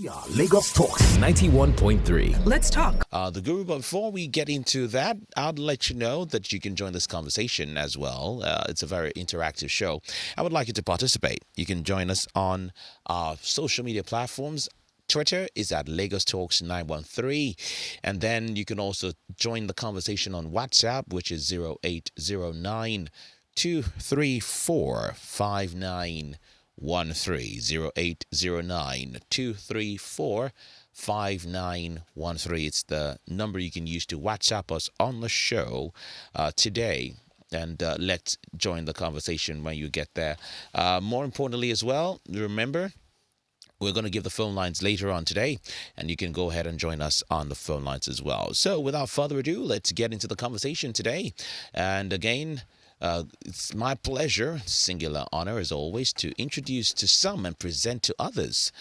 We are Lagos Talks 91.3. Let's talk. TheGuru, but before we get into that, I'd let you know that you can join this conversation as well. It's a very interactive show. I would like you to participate. You can join us on our social media platforms. Twitter is at Lagos Talks 913. And then you can also join the conversation on WhatsApp, which is 0809 234 5913. 0809 234 5913. It's the number you can use to WhatsApp us on the show today. And let's join the conversation when you get there. More importantly as well, remember, we're going to give the phone lines later on today, and you can go ahead and join us on the phone lines as well. So without further ado, let's get into the conversation today. And again, it's my pleasure, singular honor as always, to introduce to some and present to others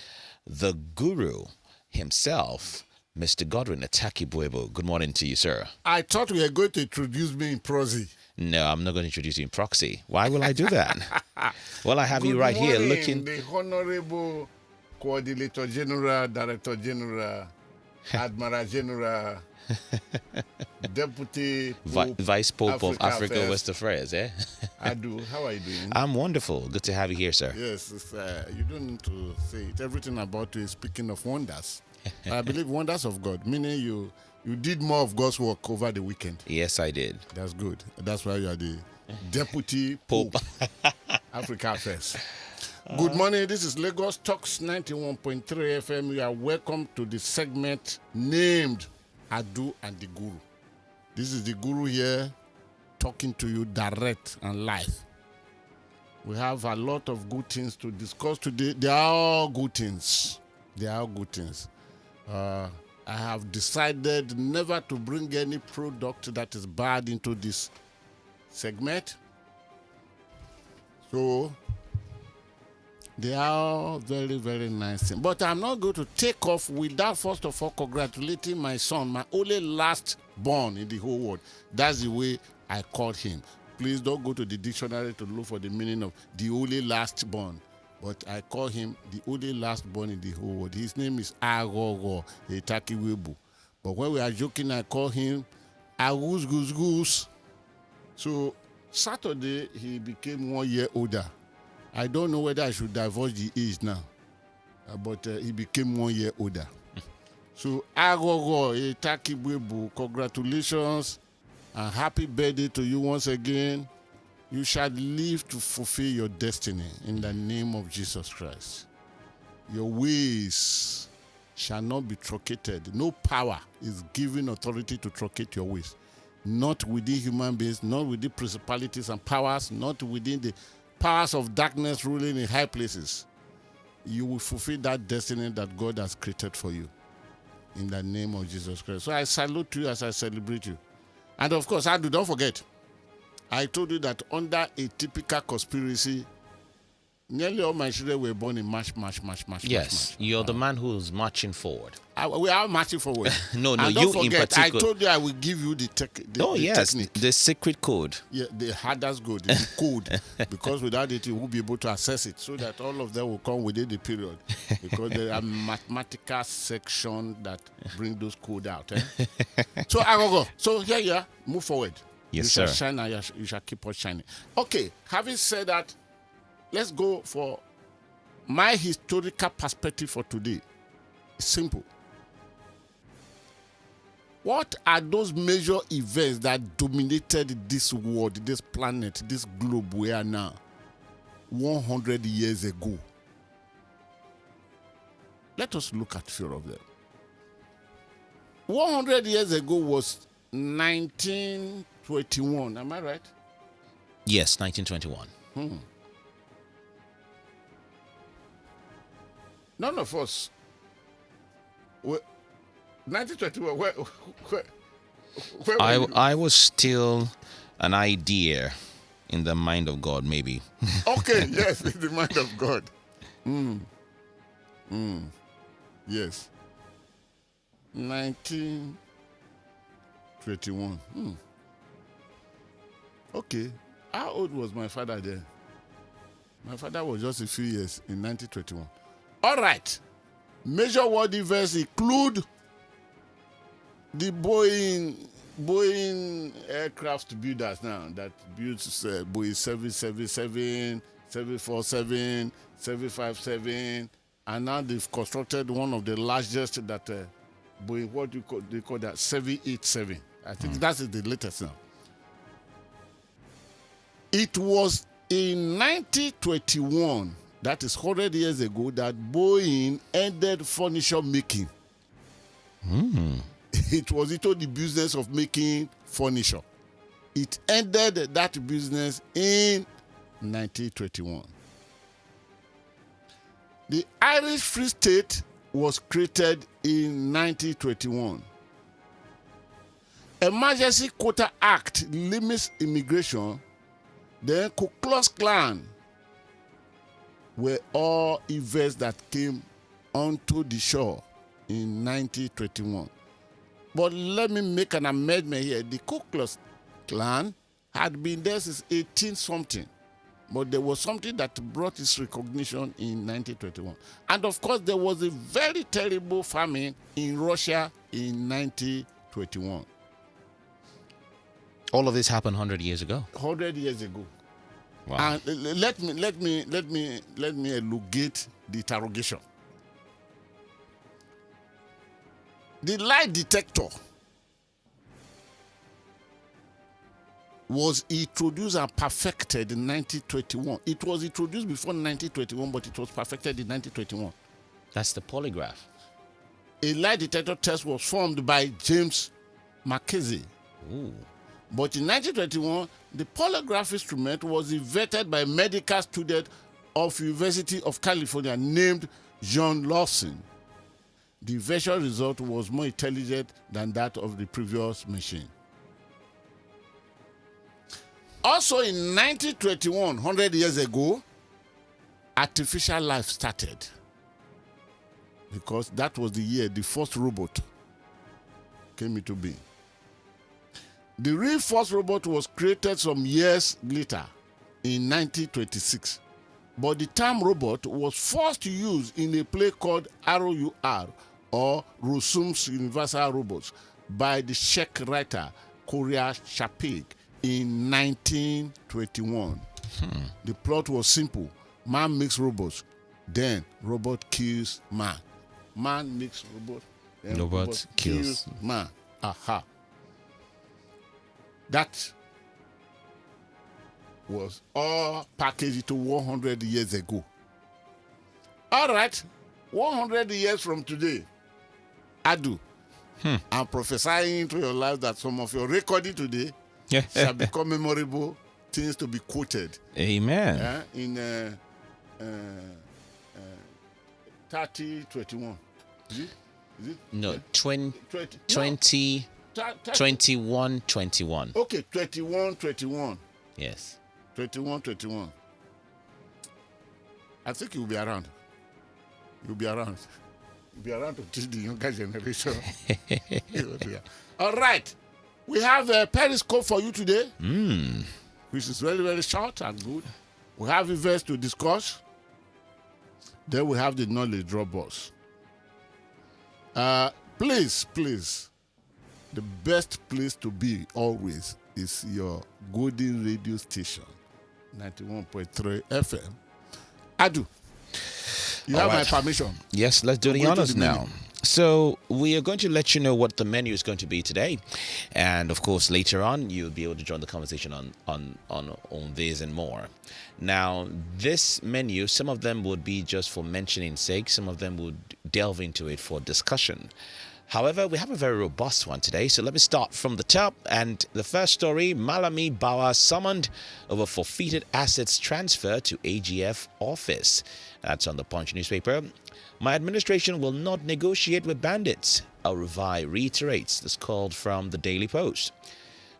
the guru himself, Mr. Godwin Atakibuebo. Good morning to you, sir. I thought you were going to introduce me in prosy. No, I'm not going to introduce you in proxy. Why will I do that? Well, I have you right here looking. The Honorable Coordinator General, Director General, Admiral General, Deputy Pope, Vice Pope of Africa Affairs. West Affairs, eh? I do. How are you doing? I'm wonderful. Good to have you here, sir. Yes, you don't need to say it. Everything about you is speaking of wonders. I believe wonders of God, meaning you did more of God's work over the weekend. Yes, I did. That's good. That's why you are the Deputy Pope, Africa Affairs. Good morning. This is Lagos Talks 91.3 FM. You are welcome to the segment named Adu and the Guru. This is the Guru here talking to you direct and live. We have a lot of good things to discuss today. They are all good things. They are all good things. I have decided never to bring any product that is bad into this segment. So they are very, very nice things. But I'm not going to take off without first of all congratulating my son, my only last born in the whole world. That's the way I called him. Please don't go to the dictionary to look for the meaning of the only last born. But I call him the only last born in the whole world. His name is Agogo Etakiwebu. But when we are joking, I call him Agus Goose Goose. So Saturday, he became 1 year older. I don't know whether I should divulge the age now, but he became 1 year older. So, Agogo Etakiwebu, congratulations and happy birthday to you once again. You shall live to fulfill your destiny in the name of Jesus Christ. Your ways shall not be truncated. No power is given authority to truncate your ways. Not within human beings, not within principalities and powers, not within the powers of darkness ruling in high places. You will fulfill that destiny that God has created for you in the name of Jesus Christ. So I salute you as I celebrate you. And of course, don't forget, I told you that under a typical conspiracy, nearly all my children were born in March. Yes, you're the man who's marching forward. We are marching forward. No, and you don't forget, in particular. I told you I will give you the technique. The secret code. Yeah, the hardest code, the code. Because without it, you won't be able to access it. So that all of them will come within the period. Because there are mathematical section that bring those code out. Eh? So I will go. So here you are. Move forward. Yes, you sir. Shall shine and you shall keep on shining. Okay, having said that, let's go for my historical perspective for today. It's simple. What are those major events that dominated this world, this planet, this globe we are now 100 years ago? Let us look at a few of them. 100 years ago was 1921. Am I right? Yes, 1921. None of us. 1921. Where I was still an idea in the mind of God, maybe. Okay, yes, in the mind of God. Yes. 1921. Okay. How old was my father then? My father was just a few years in 1921. All right. Major world events include the Boeing aircraft builders now that builds Boeing 777, 747, 757, and now they've constructed one of the largest that Boeing, what do they call that, 787. I think that's the latest now. It was in 1921, that is 100 years ago, that Boeing ended furniture making. It was into the business of making furniture. It ended that business in 1921. The Irish Free State was created in 1921. Emergency Quota Act limits immigration. Then Ku Klux Klan were all events that came onto the shore in 1921. But let me make an amendment here. The Ku Klux Klan had been there since 18-something. But there was something that brought its recognition in 1921. And of course, there was a very terrible famine in Russia in 1921. All of this happened 100 years ago. 100 years ago. Wow. And let me elongate the interrogation. The lie detector was introduced and perfected in 1921. It was introduced before 1921, but it was perfected in 1921. That's the polygraph. A lie detector test was formed by James Mackenzie. Ooh. But in 1921, the polygraph instrument was invented by a medical student of University of California named John Lawson. The virtual result was more intelligent than that of the previous machine. Also in 1921, 100 years ago, artificial life started. Because that was the year the first robot came into being. The real first robot was created some years later in 1926. But the term robot was first used in a play called ROUR, or Rusum's Universal Robots, by the Czech writer Korea Chapek in 1921. The plot was simple. Man makes robots, then robot kills man. Man makes robot, then robot kills man. Aha. That was all packaged into 100 years ago. All right, 100 years from today, Adu, I'm prophesying into your life that some of your recording today shall become memorable things to be quoted. Amen. In 3021. Is it? No, Yeah. 20, 21, 21. Okay, 21. Yes. 21. I think you'll be around. You'll be around to teach the younger generation. All right. We have a periscope for you today, which is very, very short and good. We have events to discuss. Then we have the knowledge drop box. Please, the best place to be always is your golden radio station, 91.3 FM. Adu, you have my permission. Yes, let's do the honors now. So we are going to let you know what the menu is going to be today, and of course later on you'll be able to join the conversation on this and more. Now this menu, some of them would be just for mentioning sake, some of them would delve into it for discussion. However, we have a very robust one today, so let me start from the top. And the first story, Malami Bawa summoned over forfeited assets transfer to AGF office. That's on the Punch newspaper. My administration will not negotiate with bandits, Al-Rufai reiterates. This called from the Daily Post.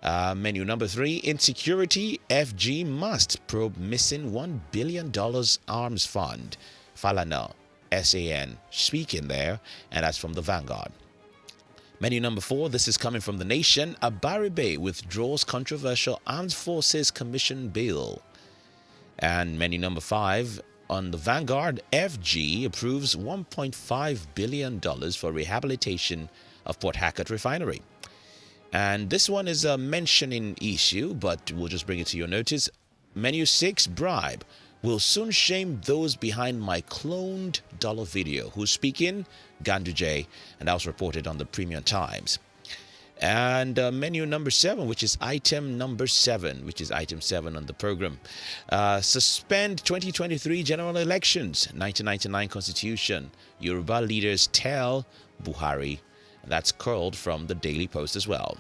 Menu number 3, Insecurity, FG must probe missing $1 billion arms fund. Falana, SAN, speaking there, and that's from the Vanguard. Menu number 4, this is coming from The Nation. Abaribe withdraws controversial Armed Forces Commission bill. And menu number 5, on the Vanguard, FG approves $1.5 billion for rehabilitation of Port Harcourt Refinery. And this one is a mentioning issue, but we'll just bring it to your notice. Menu 6, bribe will soon shame those behind my cloned dollar video. Who's speaking? Ganduje, and that was reported on the Premium Times. And menu number 7, which is item number 7, which is item 7 on the program. Suspend 2023 general elections, 1999 constitution. Yoruba leaders tell Buhari. And that's curled from the Daily Post as well.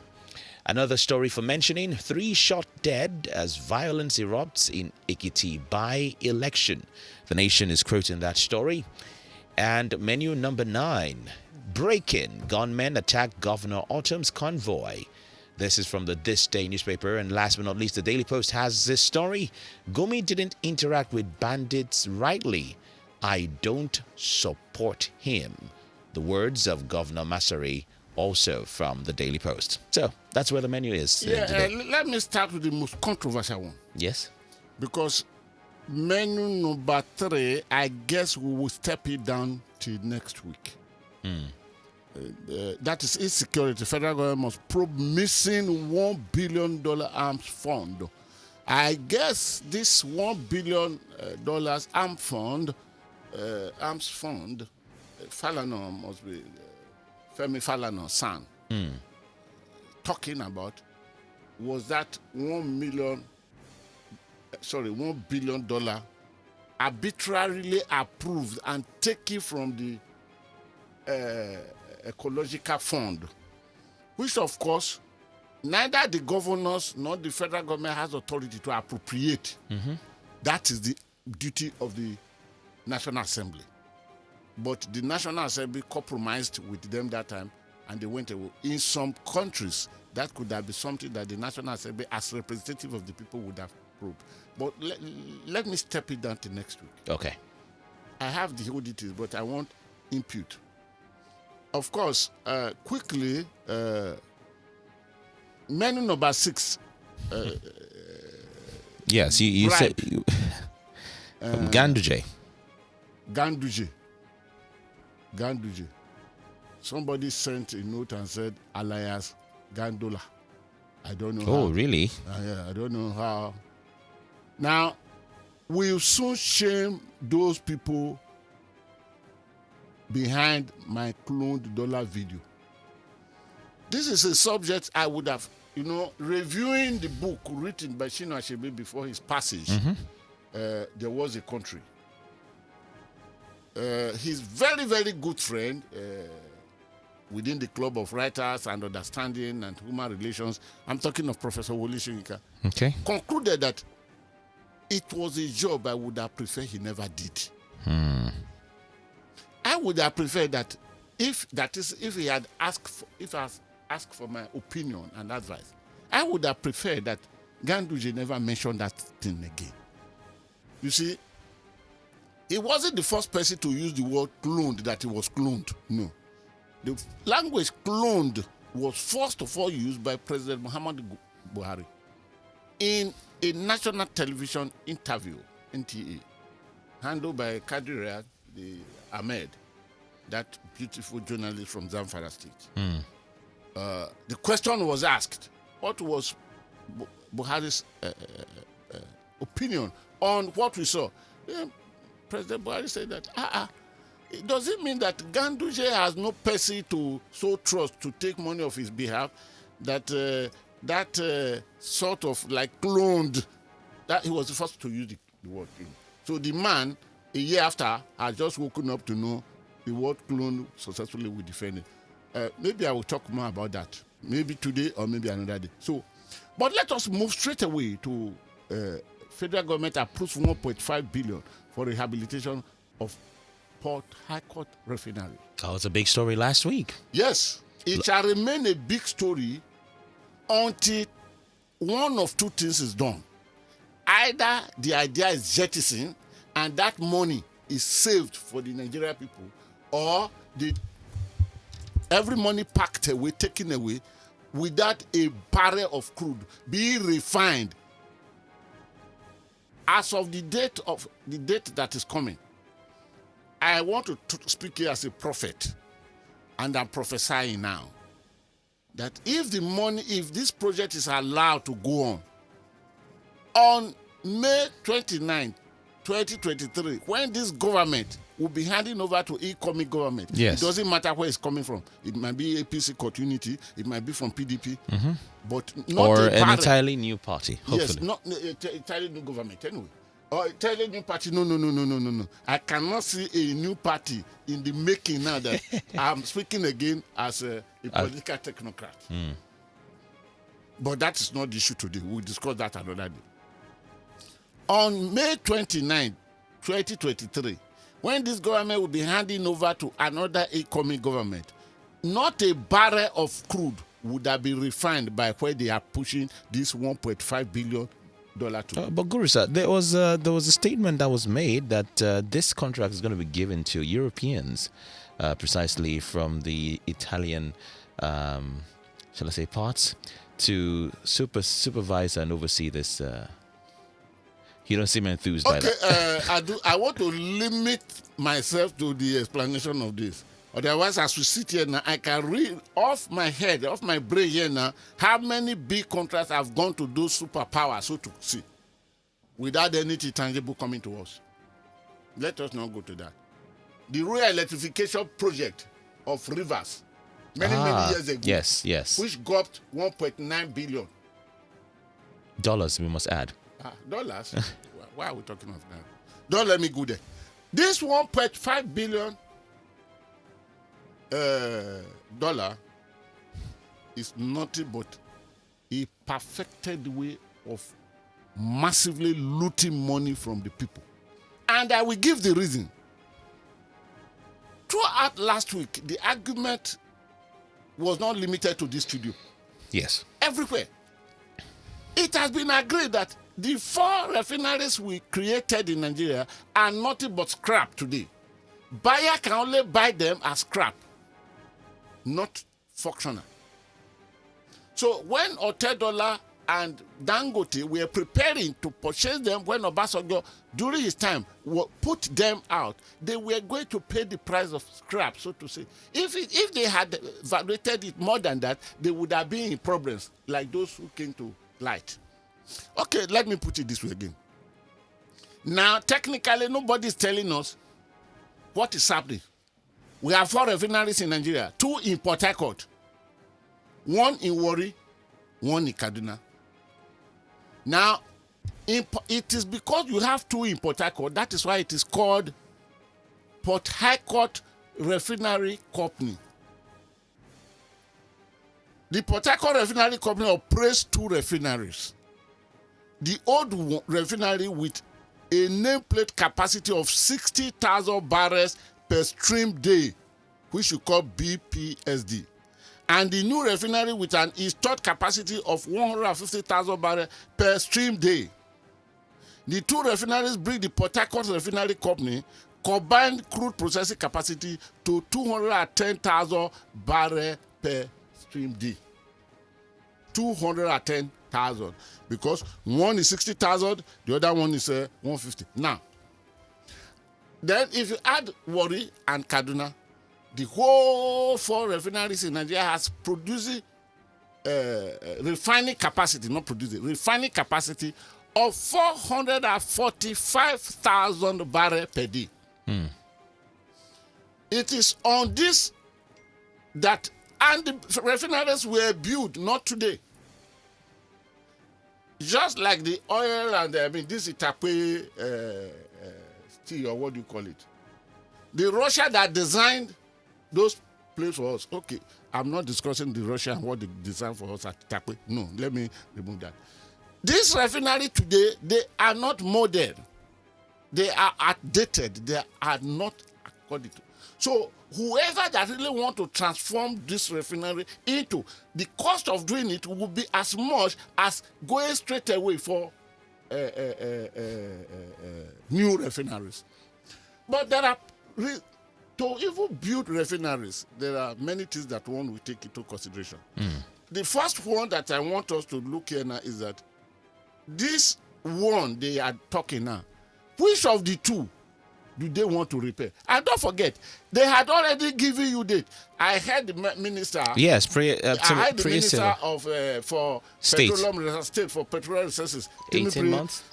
Another story for mentioning, 3 shot dead as violence erupts in Ekiti by-election. The Nation is quoting that story. And menu number 9, breaking, gunmen attack Governor Autumn's convoy. This is from the This Day newspaper. And last but not least, the Daily Post has this story. Gumi didn't interact with bandits rightly. I don't support him. The words of Governor Masari, also from the Daily Post. So that's where the menu is. Let me start with the most controversial one. Yes. Because menu number 3, I guess we will step it down till next week. That is insecurity. Federal government must probe missing $1 billion arms fund. I guess this $1 billion arms fund, Falana must be Femi Falana's son, talking about was that $1 billion arbitrarily approved and taken from the ecological fund, which of course neither the governors nor the federal government has authority to appropriate. That is the duty of the National Assembly. But the National Assembly compromised with them that time, and they went away. In some countries, that could have been something that the National Assembly, as representative of the people, would have proved. But let me step it down to next week. Okay. I have the whole details, but I want input. Of course, quickly, menu number 6. Yes, you said Ganduje. Ganduje. Somebody sent a note and said, alias Gandola. I don't know how. Oh, really? Yeah, I don't know how. Now, we'll soon shame those people behind my cloned dollar video. This is a subject I would have, reviewing the book written by Shino Achebe before his passage. There was a country. His very, very good friend within the Club of Writers and Understanding and Human Relations, I'm talking of Professor Wole Soyinka, concluded that it was a job I would have preferred he never did. I would have preferred that if he had asked for my opinion and advice, I would have preferred that Ganduje never mentioned that thing again. You see, he wasn't the first person to use the word cloned, that he was cloned. No. The language cloned was first of all used by President Muhammadu Buhari in a national television interview, NTA, handled by Kadri Ahmed, that beautiful journalist from Zamfara State. The question was asked, what was Buhari's opinion on what we saw? President Buhari said that, does it mean that Ganduje has no person to so trust to take money off his behalf, that sort of like cloned, that he was the first to use the word clone. So the man, a year after, had just woken up to know the word clone successfully we defended. Maybe I will talk more about that, maybe today or maybe another day. So, but let us move straight away to federal government approves 1.5 billion for rehabilitation of Port Harcourt Refinery. That was a big story last week. Yes, it shall remain a big story until one of two things is done. Either the idea is jettisoned and that money is saved for the Nigerian people, or every money packed away, taken away, without a barrel of crude being refined as of the date that is coming, I want to speak here as a prophet, and I'm prophesying now that if this project is allowed to go on May 29, 2023, when this government will be handing over to incoming government, yes, it doesn't matter where it's coming from. It might be APC continuity, it might be from PDP, but not or an entirely new party. Hopefully. Yes, not entirely new government anyway. Or entirely new party. No. I cannot see a new party in the making now that I'm speaking again as a political technocrat. But that is not the issue today. We'll discuss that another day. On May 29, 2023, when this government will be handing over to another incoming government, not a barrel of crude would have been refined by where they are pushing this $1.5 billion to. But Guru sir, there was a statement that was made that this contract is going to be given to Europeans, precisely from the Italian, shall I say, parts, to supervise and oversee this. You don't seem enthused by that. I want to limit myself to the explanation of this. Otherwise, as we sit here now, I can read off my head, off my brain here now, how many big contracts have gone to those superpowers, so to see, without anything tangible coming to us. Let us not go to that. The rural electrification project of rivers, many years ago, yes, which got $1.9 billion. Dollars, we must add. Dollars? Why are we talking of that? Don't let me go there. This $1.5 billion dollar is nothing but a perfected way of massively looting money from the people. And I will give the reason. Throughout last week, the argument was not limited to this studio. Yes. Everywhere. It has been agreed that the 4 refineries we created in Nigeria are nothing but scrap today. Buyer can only buy them as scrap, not functional. So when Otedola and Dangote were preparing to purchase them, when Obasanjo, during his time, put them out, they were going to pay the price of scrap, so to say. If they had valuated it more than that, they would have been in problems, like those who came to light. Okay, let me put it this way again. Now, technically, nobody is telling us what is happening. We have 4 refineries in Nigeria, 2 in Port Harcourt, 1 in Warri, 1 in Kaduna. Now, it is because you have 2 in Port Harcourt, that is why it is called Port Harcourt Refinery Company. The Port Harcourt Refinery Company operates 2 refineries. The old refinery with a nameplate capacity of 60,000 barrels per stream day, which we call BPSD. And the new refinery with an installed capacity of 150,000 barrels per stream day. The 2 refineries bring the Port Harcourt Refinery Company combined crude processing capacity to 210,000 barrels per stream day. 210,000, because one is 60,000, the other one is 150. Now, then if you add Warri and Kaduna, the whole 4 refineries in Nigeria has producing refining capacity of 445,000 barrels per day. It is on this that, and the refineries were built not today. Just like the oil and this Itape steel, or what do you call it? The Russia that designed those places for us. Okay, I'm not discussing the Russia and what they designed for us at Itape. No, let me remove that. This refinery today, they are not modern. They are outdated. They are not according to. So whoever that really want to transform this refinery into, the cost of doing it will be as much as going straight away for new refineries. But there are, to even build refineries, there are many things that one will take into consideration. The first one that I want us to look here now is that this one they are talking now, which of the two do they want to repair? And don't forget, they had already given you date. I heard the minister. Yes, I heard the minister of for State. petroleum state for petroleum resources. 18 months.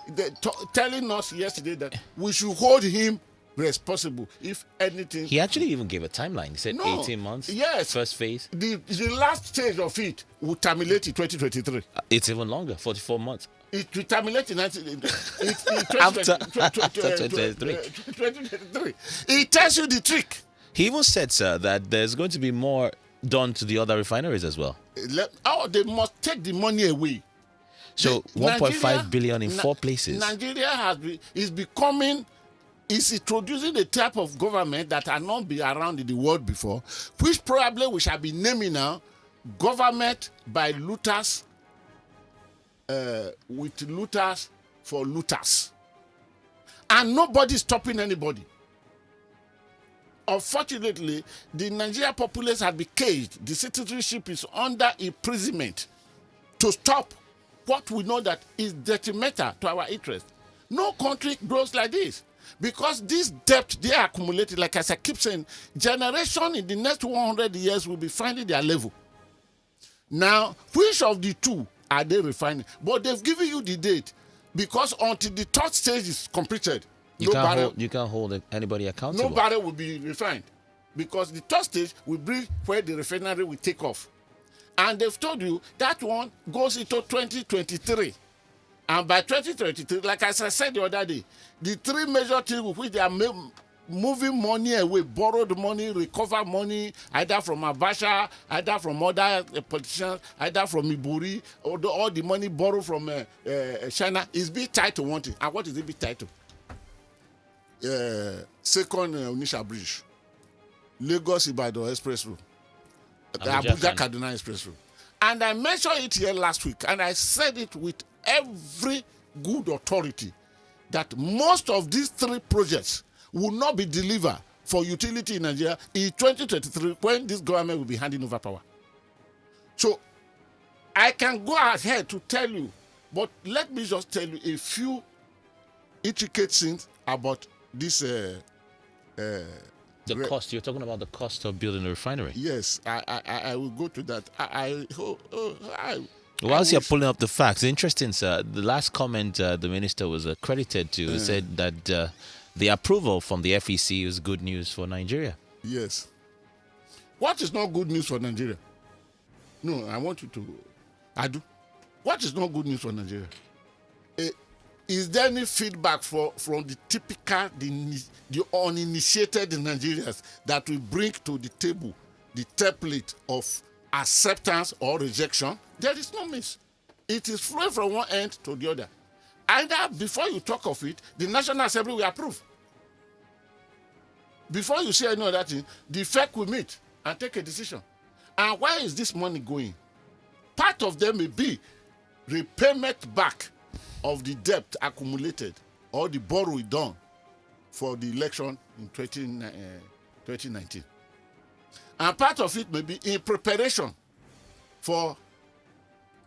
Telling us yesterday that we should hold him responsible if anything. He actually even gave a timeline. He said 18 months. Yes. First phase. The last stage of it will terminate in 2023. It's even longer, 44 months. It will terminate in 2023. It tells you the trick. He even said, sir, that there's going to be more done to the other refineries as well. They must take the money away. So 1.5 billion in 4 places. Nigeria is introducing a type of government that had not been around in the world before, which probably we shall be naming now government by looters, with looters for looters. And nobody stopping anybody. Unfortunately, the Nigerian populace had been caged. The citizenship is under imprisonment to stop what we know that is detrimental to our interest. No country grows like this. Because this debt they are accumulated, like as I keep saying, generation in the next 100 years will be finding their level. Now, which of the two are they refining? But they've given you the date because until the third stage is completed, you can't hold anybody accountable. No barrel will be refined because the third stage will be where the refinery will take off. And they've told you that one goes into 2023. And by 2023, like as I said the other day, the 3 major things with which they are moving money away, borrowed money, recover money, either from Abacha, either from other politicians, either from Iburi, or all the money borrowed from China is being tied to one thing. And what is it being tied to? Second Onisha Bridge, Lagos Ibadan Express Road, the Abuja Kaduna Express Road. And I mentioned it here last week, and I said it with every good authority that most of these 3 projects will not be delivered for utility in Nigeria in 2023 when this government will be handing over power. So I can go ahead to tell you, but let me just tell you a few intricate things about this. The cost, you're talking about the cost of building a refinery. Yes, I will go to that. Whilst you're pulling up the facts, interesting, sir. The last comment the minister was credited to said that the approval from the FEC is good news for Nigeria. Yes. What is not good news for Nigeria? No, I want you to. I do. What is not good news for Nigeria? Is there any feedback from the typical, the uninitiated Nigerians that will bring to the table the template of acceptance or rejection? There is no miss. It is flowing from one end to the other. Either before you talk of it, the National Assembly will approve. Before you say any other thing, the FEC will meet and take a decision. And where is this money going? Part of them may be repayment back of the debt accumulated or the borrowing done for the election in 2019. And part of it may be in preparation for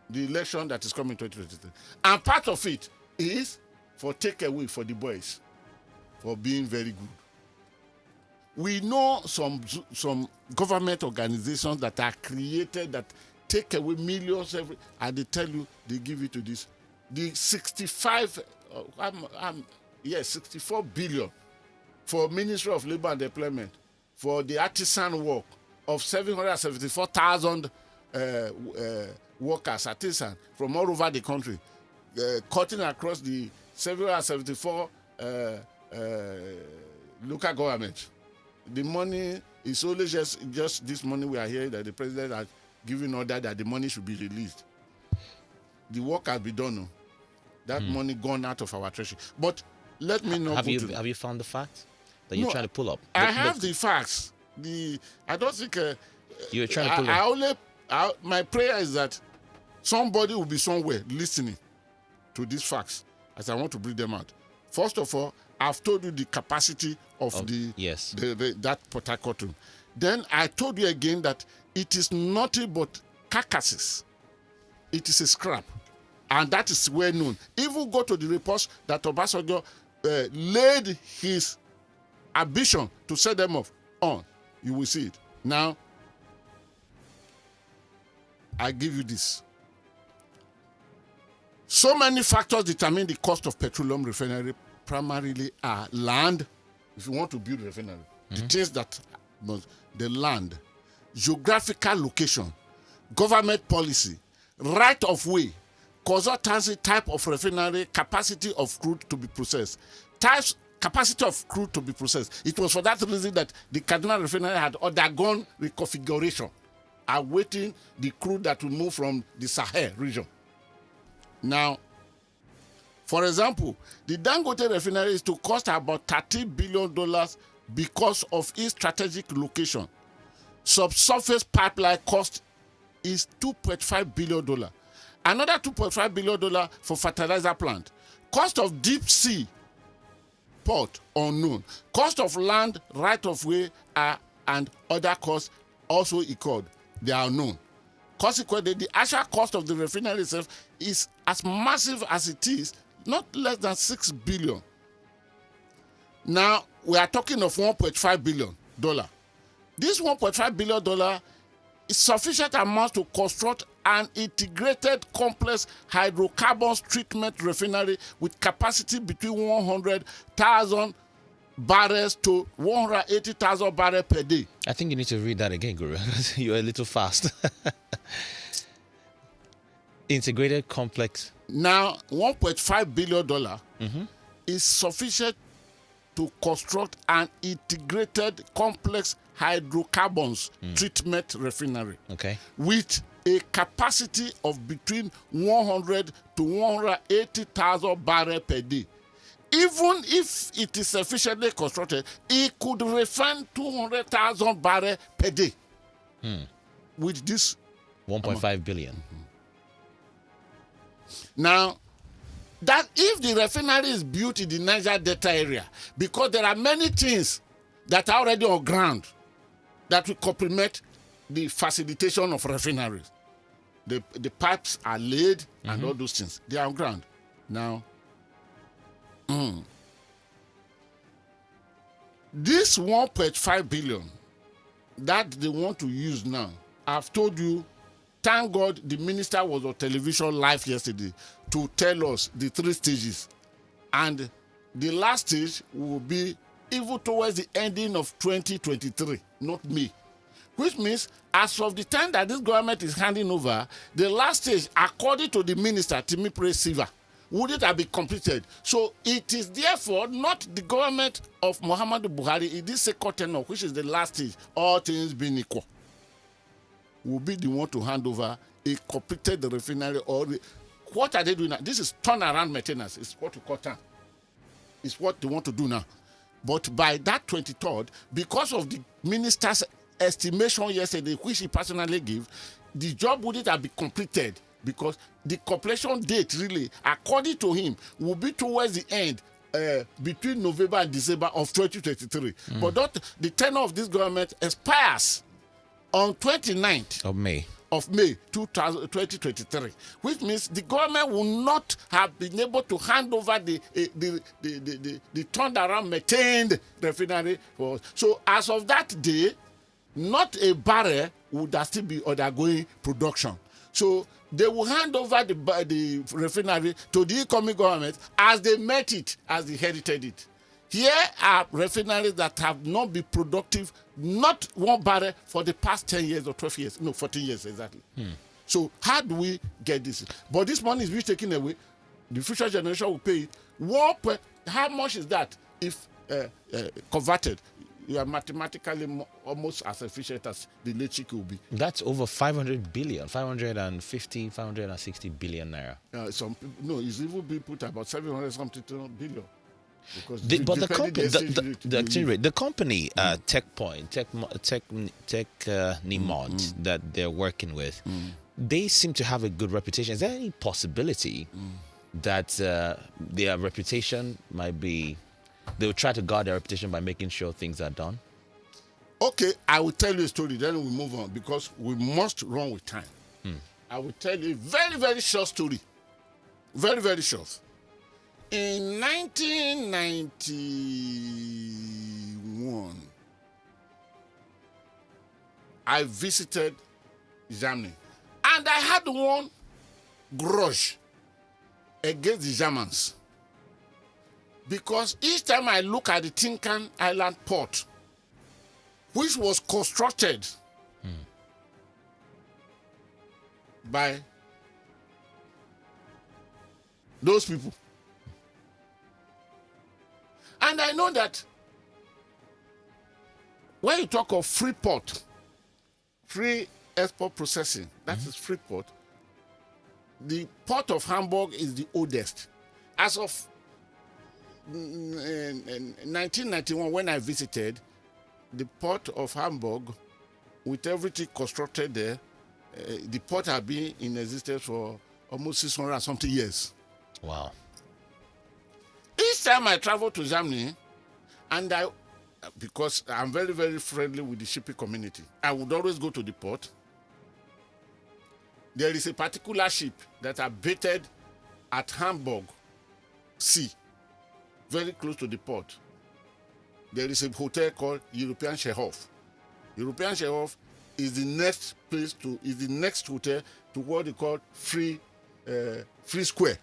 the election that is coming in 2023. And part of it is for takeaway for the boys for being very good. We know some government organizations that are created that take away millions and they tell you they give it to this. The 64 billion for Ministry of Labor and Employment for the artisan work of 774,000 workers, artisans from all over the country, cutting across the 774 local government. The money is only just this money we are hearing that the president has given order that the money should be released. The work has been done. That money gone out of our treasury. But let me know. Have you found the facts that you're trying to pull up? I have the facts. I don't think you're trying to pull up. My prayer is that somebody will be somewhere listening to these facts as I want to bring them out. First of all, I've told you the capacity of that Port Harcourt. Then I told you again that it is nothing but carcasses. It is a scrap. And that is well known. Even go to the reports that Obasanjo laid his ambition to set them off on. You will see it. Now, I give you this. So many factors determine the cost of petroleum refinery. Primarily are land, if you want to build a refinery. The things that the land, geographical location, government policy, right of way, consultancy type of refinery, capacity of crude to be processed, capacity of crude to be processed. It was for that reason that the Kaduna refinery had undergone reconfiguration, awaiting the crude that will move from the Sahel region. Now, for example, the Dangote refinery is to cost about $30 billion because of its strategic location. Subsurface pipeline cost is $2.5 billion. Another $2.5 billion for fertilizer plant. Cost of deep sea port unknown. Cost of land right of way and other costs also equal. They are unknown. Consequently, the actual cost of the refinery itself is as massive as it is, not less than $6 billion. Now, we are talking of $1.5 billion. This $1.5 billion is sufficient amount to construct an integrated complex hydrocarbons treatment refinery with capacity between 100,000 barrels to 180,000 barrels per day. I think you need to read that again, Guru. You're a little fast. Integrated complex. Now, $1.5 billion is sufficient to construct an integrated complex hydrocarbons treatment refinery. Okay. With a capacity of between 100 to 180,000 barrels per day. Even if it is sufficiently constructed, it could refine 200,000 barrels per day. With this 1.5 billion. Now, that if the refinery is built in the Niger Delta area, because there are many things that are already on ground that will complement the facilitation of refineries. The pipes are laid and all those things. They are on ground. Now, this 1.5 billion that they want to use now, I've told you, thank God the minister was on television live yesterday to tell us the 3 stages. And the last stage will be even towards the ending of 2023, not May. Which means, as of the time that this government is handing over, the last stage, according to the minister, Timipre Siva, would it have been completed? So it is therefore not the government of Muhammadu Buhari in this second tenure, which is the last stage, all things being equal, will be the one to hand over a completed refinery. What are they doing now? This is turnaround maintenance. It's what we call turn. It's what they want to do now. But by that 23rd, because of the minister's estimation yesterday, which he personally gave, the job wouldn't have been completed because the completion date really, according to him, will be towards the end, between November and December of 2023. But the tenure of this government expires on 29th of May 2023, which means the government will not have been able to hand over the turnaround maintained refinery. So as of that day, not a barrel would still be undergoing production. So they will hand over the refinery to the incoming government as they met it, as they inherited it. Here are refineries that have not been productive, not one barrel for the past 10 years or 12 years. No, 14 years exactly. So how do we get this? But this money is being taken away. The future generation will pay it. How much is that if converted? You are mathematically almost as efficient as the electric will be. That's over 500 billion, 550, 560 billion naira. It's even been put about 700 something billion. Because But the company, Nimont, that they're working with, they seem to have a good reputation. Is there any possibility that their reputation might be, they will try to guard their reputation by making sure things are done? Okay, I will tell you a story, then we move on because we must run with time. I will tell you a very, very short story. Very, very short. In 1991, I visited Germany. And I had one grudge against the Germans. Because each time I look at the Tinkan Island port, which was constructed by those people. And I know that when you talk of free port, free export processing, that is free port, the port of Hamburg is the oldest. As of 1991, when I visited, the port of Hamburg, with everything constructed there, the port had been in existence for almost 600 and something years. Wow. Each time I travel to Germany, and because I'm very, very friendly with the shipping community, I would always go to the port. There is a particular ship that are baited at Hamburg Sea, very close to the port. There is a hotel called European Seehof. European Seehof is the next hotel to what they call Free Square.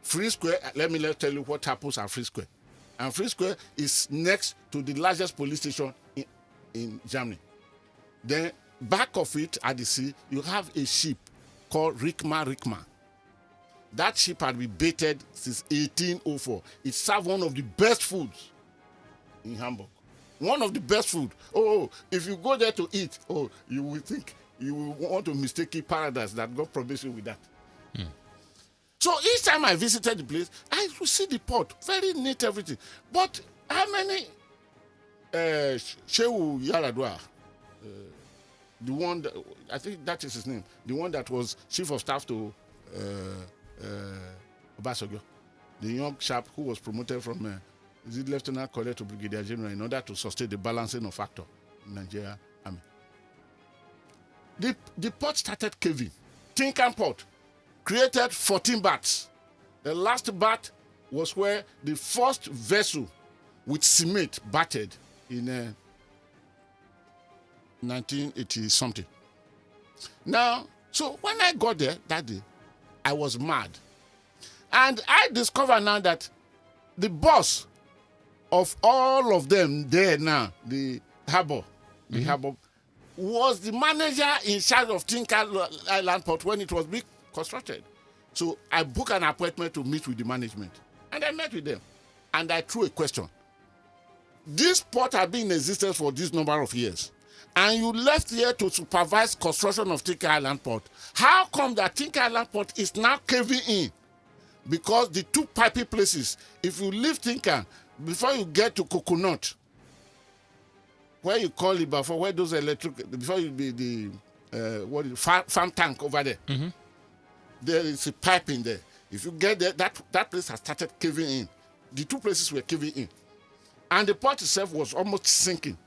Free Square, let me tell you what happens at Free Square. And Free Square is next to the largest police station in Germany. Then back of it at the sea, you have a ship called Rikma. That ship had been baited since 1804. It served one of the best foods in Hamburg. One of the best food. Oh, if you go there to eat, you will think you will want to mistake it paradise that God promised you with that. So each time I visited the place, I would see the port, very neat, everything. But how many Shehu Yaradua, the one that, I think that is his name, the one that was chief of staff to Obasanjo, the young chap who was promoted from lieutenant colonel to brigadier general in order to sustain the balancing of factor in Nigeria army. The port started caving. Tinkan Port created 14 baths. The last bath was where the first vessel with cement battered in 1980 something. Now, so when I got there that day, I was mad. And I discovered now that the boss of all of them there now, the harbor, was the manager in charge of Tinkan Island Port when it was being constructed. So I booked an appointment to meet with the management. And I met with them. And I threw a question. This port had been in existence for this number of years. And you left here to supervise construction of Tinkan Island Port. How come that Tinkan Island Port is now caving in? Because the two piping places, if you leave Tinkan, before you get to Coconut, where you call it before, where those electric, before you be the farm tank over there, there is a pipe in there. If you get there, that place has started caving in. The two places were caving in. And the port itself was almost sinking.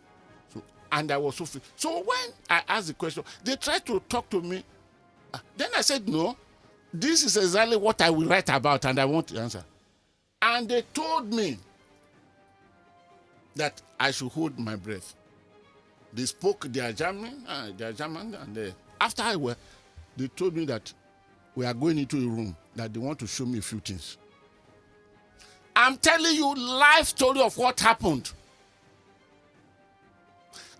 And I was so when I asked the question, they tried to talk to me. Then I said, no, this is exactly what I will write about and I want to answer. And they told me that I should hold my breath. They spoke their German, and after they told me that we are going into a room that they want to show me a few things. I'm telling you life story of what happened.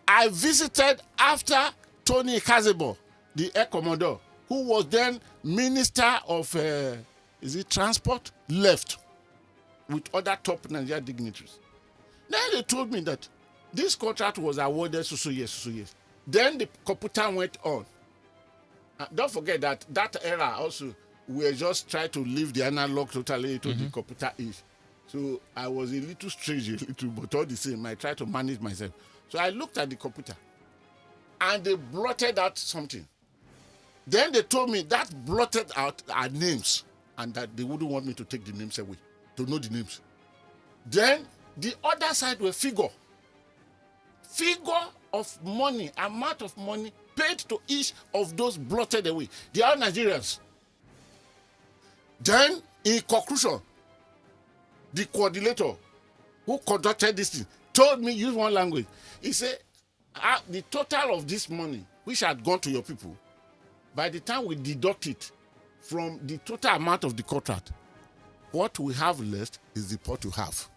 I visited after Tony Kazebo, the Air Commodore, who was then Minister of Transport, left with other top Nigerian dignitaries. Then they told me that this contract was awarded so years. Then the computer went on. Don't forget that era also, we were just trying to leave the analog totally to the computer age. So I was a little strange, but all the same, I tried to manage myself. So I looked at the computer, and they blotted out something. Then they told me that blotted out our names, and that they wouldn't want me to take the names away, to know the names. Then the other side were figure of money, amount of money paid to each of those blotted away. They are Nigerians. Then, in conclusion, the coordinator who conducted this thing told me, use one language. He said, the total of this money, which had gone to your people, by the time we deduct it from the total amount of the contract, what we have left is the pot you have.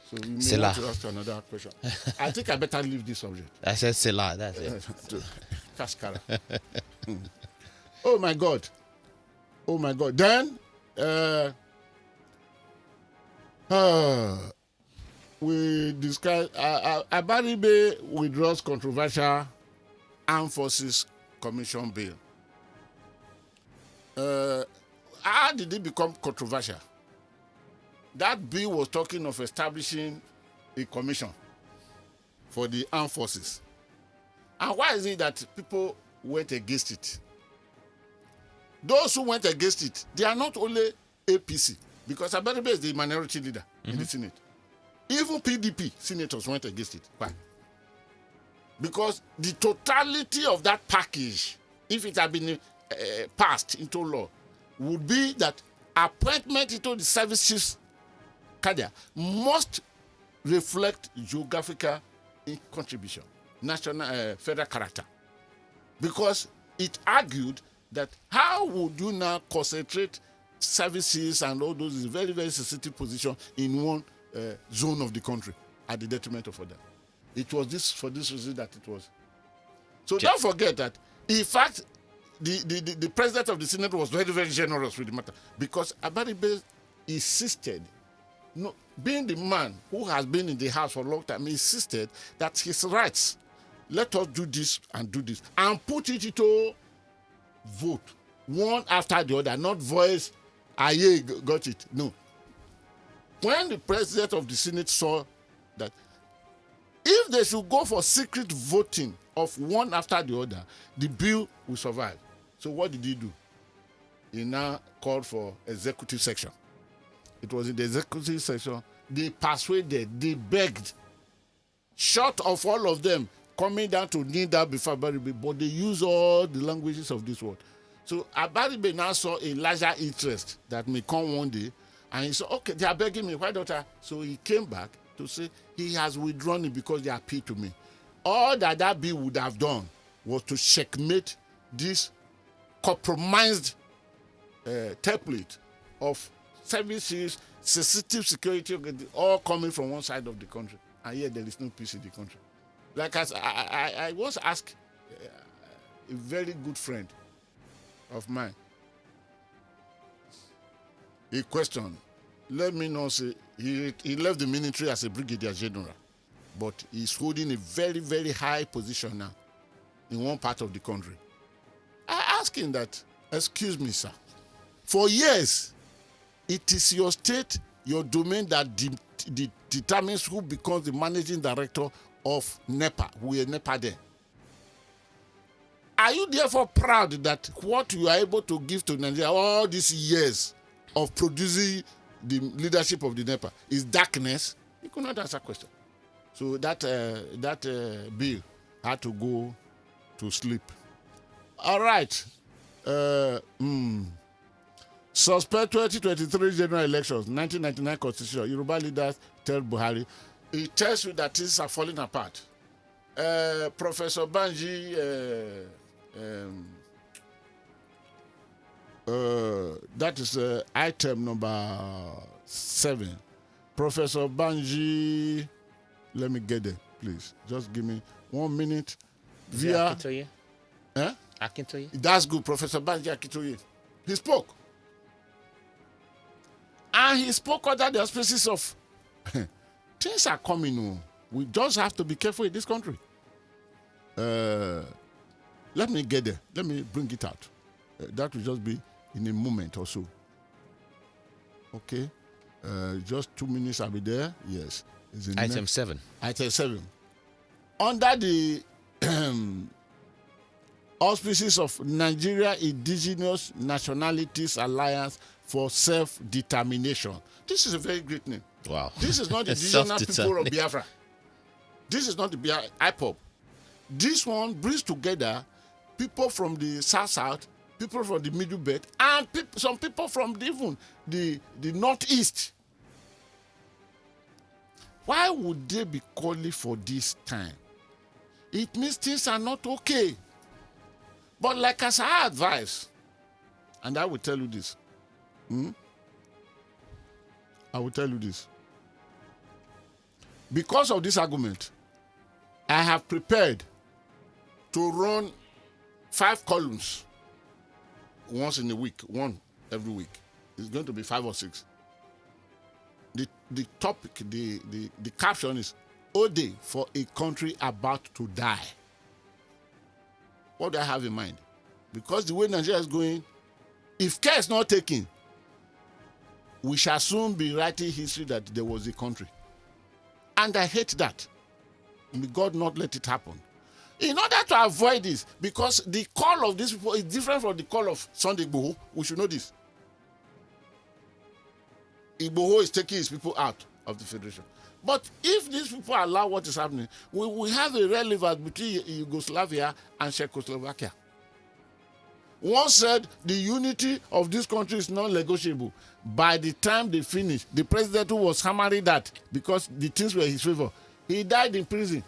So we may want to ask another question. I think I better leave this subject. I said Selah, that's it. Kaskara. Oh my God. Oh my God. Then we discussed Abaribe withdraws controversial Armed Forces Commission bill. How did it become controversial? That bill was talking of establishing a commission for the armed forces. And why is it that people went against it? Those who went against it, they are not only APC, because Abaribe is the minority leader in the Senate. Even PDP senators went against it. Why? Because the totality of that package, if it had been passed into law, would be that appointment into the services cadre must reflect geographical contribution, national, federal character. Because it argued that how would you now concentrate services and all those very, very sensitive positions in one zone of the country at the detriment of others? It was this for this reason that it was. So don't forget that, in fact, the president of the Senate was very, very generous with the matter, because Abaribe insisted, being the man who has been in the House for a long time, he insisted that his rights, let us do this, and put it into vote, one after the other, not voice, aye, got it. No. When the president of the Senate saw that if they should go for secret voting of one after the other, the bill will survive. So what did he do? He now called for executive section. It was in the executive section. They persuaded, they begged, short of all of them coming down to kneel down before Abaribe, but they used all the languages of this world. So Abaribe now saw a larger interest that may come one day, and he said, okay, they are begging me, why don't I? So he came back to say he has withdrawn it because they appeal to me. All that bill would have done was to checkmate this compromised template of services, sensitive security, all coming from one side of the country, and yet there is no peace in the country. Like I once asked a very good friend of mine a question. Let me know, say he left the military as a brigadier general, but he's holding a very, very high position now in one part of the country. I asked him that, excuse me, sir, for years, it is your state, your domain that determines who becomes the managing director of NEPA, who is NEPA there. Are you therefore proud that what you are able to give to Nigeria all these years of producing the leadership of the NEPA is darkness? You could not answer question. So that bill had to go to sleep. All right. Suspect 2023 general elections, 1999 constitution. Yoruba leaders tell Buhari. It tells you that things are falling apart. Professor Banji, that is item number 7. Professor Banji, let me get there, please. Just give me 1 minute. Via Akintoye? Eh? Akintoye? That's good, Professor Banji Akintoye. He spoke. And he spoke under the auspices of things are coming. Oh. We just have to be careful in this country. Let me get there. Let me bring it out. That will just be in a moment or so. Okay. Just 2 minutes, I'll be there. Yes. Item 7. Item 7. Under the auspices of Nigeria Indigenous Nationalities Alliance for Self-Determination. This is a very great name. Wow. This is not the indigenous people of Biafra. This is not the IPOB. This one brings together people from the South, people from the Middle Belt, and some people from even the Northeast. Why would they be calling for this time? It means things are not okay. But like as I advise, and I will tell you this. I will tell you this. Because of this argument, I have prepared to run 5 columns once in a week, one every week. It's going to be 5 or 6. The topic, the caption is Ode for a country about to die. What do I have in mind? Because the way Nigeria is going, if care is not taken, we shall soon be writing history that there was a country. And I hate that. May God not let it happen. In order to avoid this, because the call of these people is different from the call of Sunday Igboho, we should know this. Igboho is taking his people out of the federation. But if these people allow what is happening, we have a relevance between Yugoslavia and Czechoslovakia. One said the unity of this country is non-negotiable. By the time they finished, the president who was hammering that because the things were in his favor, he died in prison.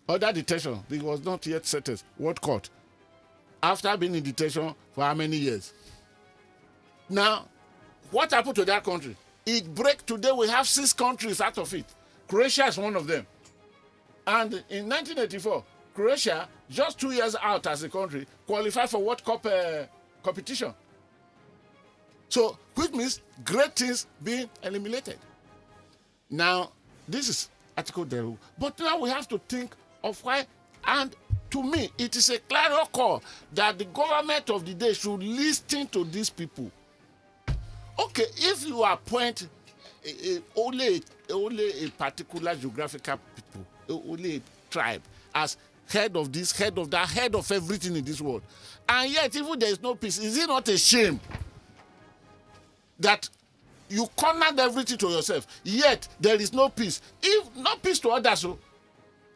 Under detention. He was not yet sentenced. What court? After being in detention for how many years? Now, what happened to that country? It break today. We have 6 countries out of it. Croatia is one of them. And in 1984, Croatia, just 2 years out as a country, qualified for World Cup competition. So, which means great things being eliminated. Now, this is Article Deru. But now we have to think of why, and to me, it is a clear call that the government of the day should listen to these people. Okay, if you appoint only a particular geographical people, only a tribe, as head of this, head of that, head of everything in this world, and yet even there is no peace, is it not a shame that you cornered everything to yourself, yet there is no peace? If not peace to others, so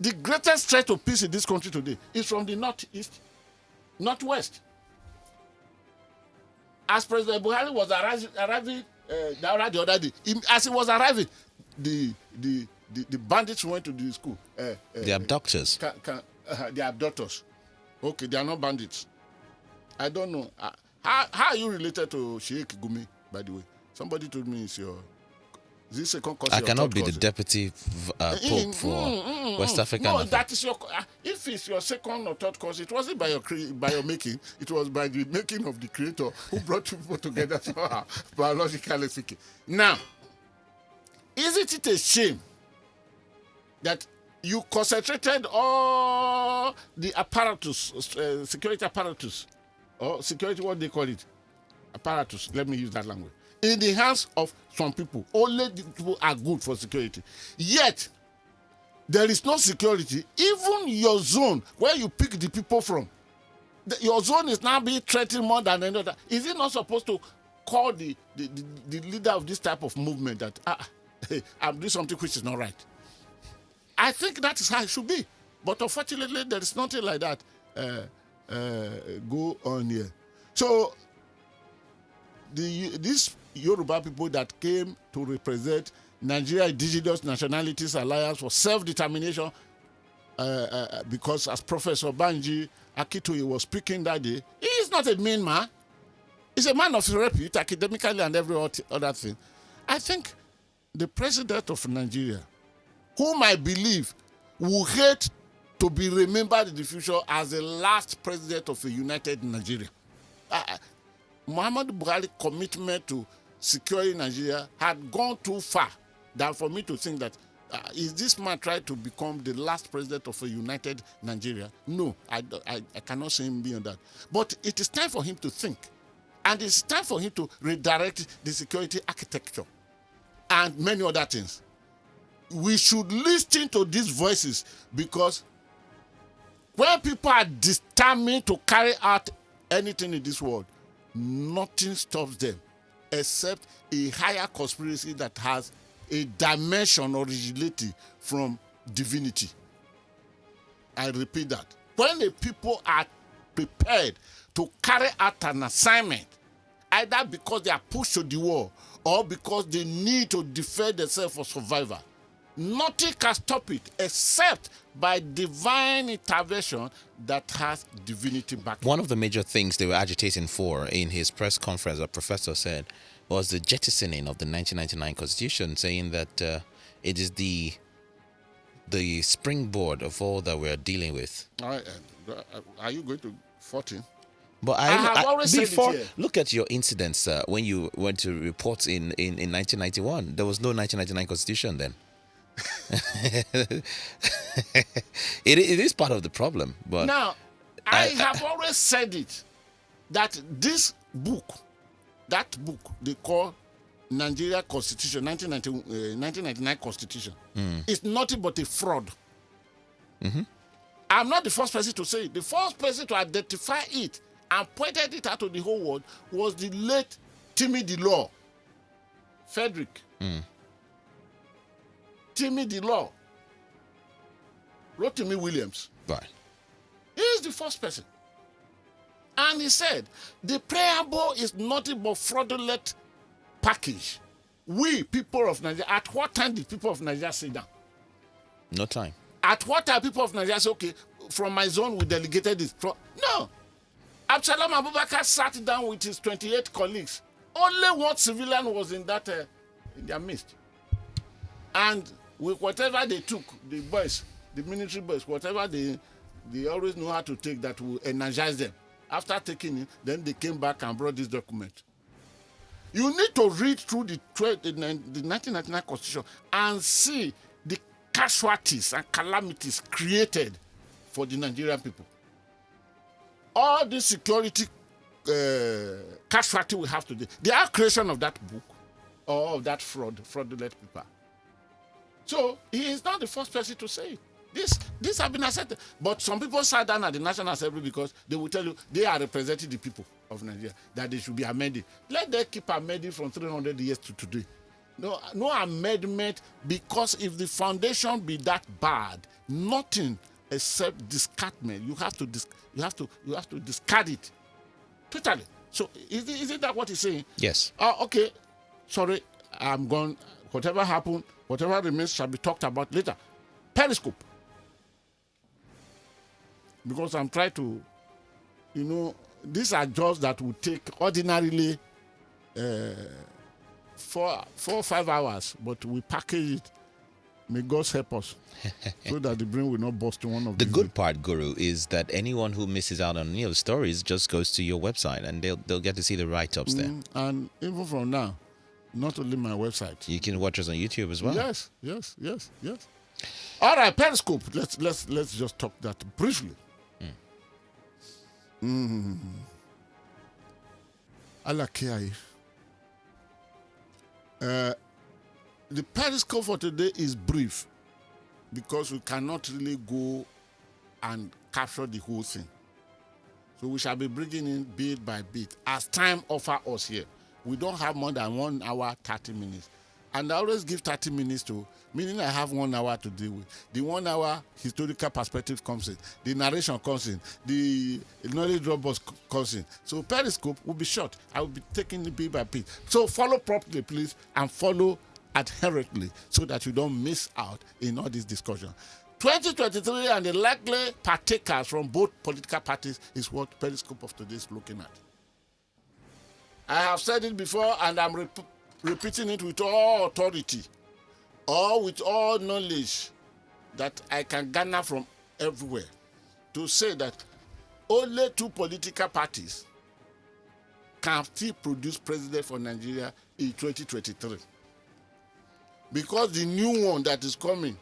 the greatest threat to peace in this country today is from the northeast, northwest. As President Buhari was arriving the other day, as he was arriving, the bandits went to the school. The abductors. The abductors. Okay, they are not bandits. I don't know. How are you related to Sheikh Gumi, by the way? Somebody told me it's your... Is this second cousin? I cannot be the deputy pope for West Africa. No, that is your... if it's your second or third cousin, it wasn't by your making. It was by the making of the creator who brought people together somehow, biologically speaking. Now, isn't it a shame that you concentrated all the apparatus, security apparatus, or security, what they call it? Apparatus, let me use that language. In the hands of some people. Only the people are good for security. Yet, there is no security. Even your zone, where you pick the people from, your zone is now being threatened more than another. Is it not supposed to call the leader of this type of movement that, I'm doing something which is not right? I think that is how it should be. But unfortunately, there is nothing like that go on here. So, these Yoruba people that came to represent Nigeria Indigenous Nationalities Alliance for Self-Determination, because as Professor Banji Akitoye was speaking that day, he is not a mean man. He's a man of repute, academically and every other thing. I think the president of Nigeria, whom I believe will hate to be remembered in the future as the last president of a united Nigeria. Muhammadu Buhari's commitment to securing Nigeria had gone too far than for me to think that is this man trying to become the last president of a united Nigeria? No, I cannot see him beyond that. But it is time for him to think. And it's time for him to redirect the security architecture and many other things. We should listen to these voices, because when people are determined to carry out anything in this world, nothing stops them except a higher conspiracy that has a dimension originality from divinity. I repeat that. When the people are prepared to carry out an assignment, either because they are pushed to the wall or because they need to defend themselves for survival. Nothing can stop it except by divine intervention that has divinity back. One of the major things they were agitating for in his press conference, a professor said, was the jettisoning of the 1999 Constitution, saying that it is the springboard of all that we're dealing with. Are you going to 14? But I have always said it here. Look at your incidents when you went to report in 1991. There was no 1999 Constitution then. it is part of the problem. But now, I have always said it, that this book, that book they call Nigeria Constitution, 1999 Constitution, is nothing but a fraud. Mm-hmm. I'm not the first person to say it. The first person to identify it and pointed it out to the whole world was the late Timmy DeLaw, Frederick. Timmy DeLaw, Rotimi Williams. Right. He is the first person. And he said, the preamble is nothing but fraudulent package. We, people of Nigeria, at what time did people of Nigeria sit down? No time. At what time people of Nigeria say, okay, from my zone we delegated this? No. Absalom Abubakar sat down with his 28 colleagues. Only one civilian was in that in their midst. And with whatever they took, the boys, the military boys, whatever they always know how to take that will energize them. After taking it, then they came back and brought this document. You need to read through the 1999 Constitution and see the casualties and calamities created for the Nigerian people. All the security casualty we have today, the creation of that book or of that fraudulent paper. So he is not the first person to say it. This has been accepted. But some people sat down at the National Assembly because they will tell you they are representing the people of Nigeria, that they should be amended. Let them keep amending from 300 years to today. No amendment, because if the foundation be that bad, nothing except discardment. You have to discard it totally. So isn't that what he's saying? Yes. Okay. Sorry, I'm gone. Whatever happened, whatever remains shall be talked about later. Periscope. Because I'm trying to, these are jobs that would take ordinarily 4 or 5 hours, but we package it. May God help us so that the brain will not burst in one of the these good days. part, Guru, is that anyone who misses out on any of the stories just goes to your website and they'll get to see the write-ups there. And even from now, not only my website. You can watch us on YouTube as well. Yes. All right, Periscope. Let's just talk that briefly. Allah Kiai. The Periscope for today is brief because we cannot really go and capture the whole thing. So we shall be bringing in bit by bit as time offers us here. We don't have more than 1 hour, 30 minutes. And I always give 30 minutes to, meaning I have 1 hour to deal with. The 1 hour historical perspective comes in. The narration comes in. The knowledge robust comes in. So Periscope will be short. I will be taking it bit by bit. So follow properly, please, and follow adherently so that you don't miss out in all this discussion. 2023 and the likely partakers from both political parties is what Periscope of today is looking at. I have said it before and I'm repeating it with all authority or with all knowledge that I can garner from everywhere to say that only 2 political parties can still produce president for Nigeria in 2023. Because the new one that is coming,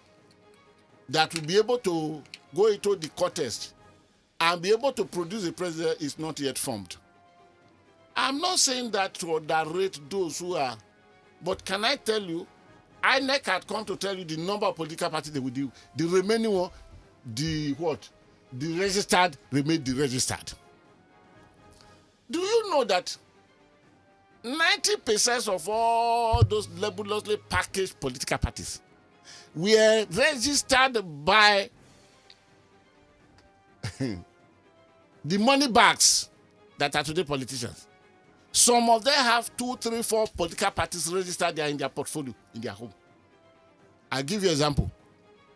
that will be able to go into the contest and be able to produce a president is not yet formed. I'm not saying that to underrate those who are, but can I tell you, INEC had come to tell you the number of political parties they will do. The remaining one, the registered remain the registered. Do you know that 90% of all those laboriously packaged political parties were registered by the money bags that are today politicians. Some of them have 2, 3, 4 political parties registered there in their portfolio, in their home. I'll give you an example.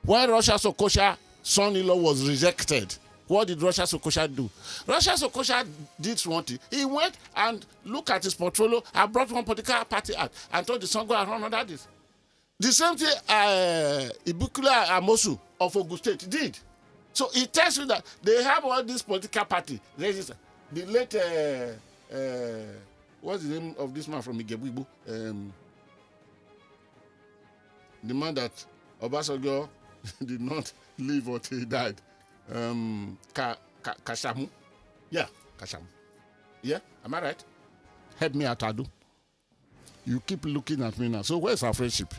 When Russia Sokosha's son-in-law was rejected, what did Russia Sokosha do? Russia Sokosha did one thing. He went and looked at his portfolio and brought one political party out and told the son, go and run under this. The same thing Ibukula Amosu of Ogun State did. So it tells you that they have all these political parties registered. The late, what's the name of this man from Igebuibu? The man that Obasanjo did not live until he died. Kashamu. Yeah, Kashamu. Yeah, am I right? Help me out, Adu. You keep looking at me now. So where's our friendship?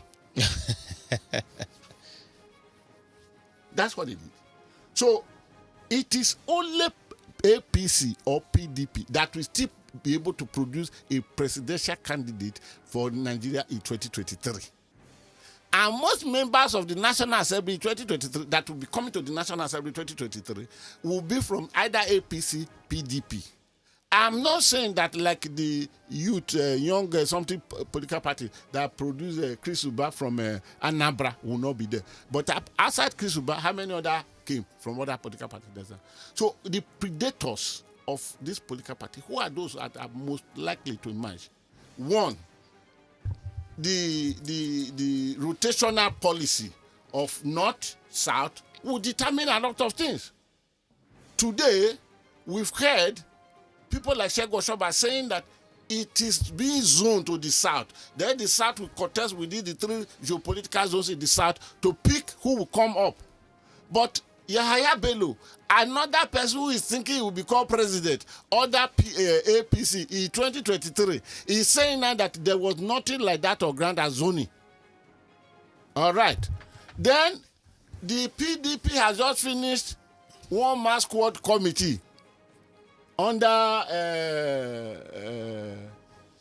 That's what it is. So it is only APC or PDP that will still be able to produce a presidential candidate for Nigeria in 2023. And most members of the National Assembly in 2023 that will be coming to the National Assembly 2023 will be from either APC, PDP. I'm not saying that like the youth, young something political party that produced Chris Uba from Anambra will not be there. But outside Chris Uba, how many other came from other political parties? So the predators of this political party, who are those that are most likely to emerge? One, the rotational policy of North, South will determine a lot of things. Today, we've heard people like Segun Oshoba saying that it is being zoned to the South. Then the South will contest within the 3 geopolitical zones in the South to pick who will come up. But Yahaya Bello, another person who is thinking he will become president, other APC in 2023, is saying now that there was nothing like that or grand as zoning. All right. Then the PDP has just finished one mass squad committee under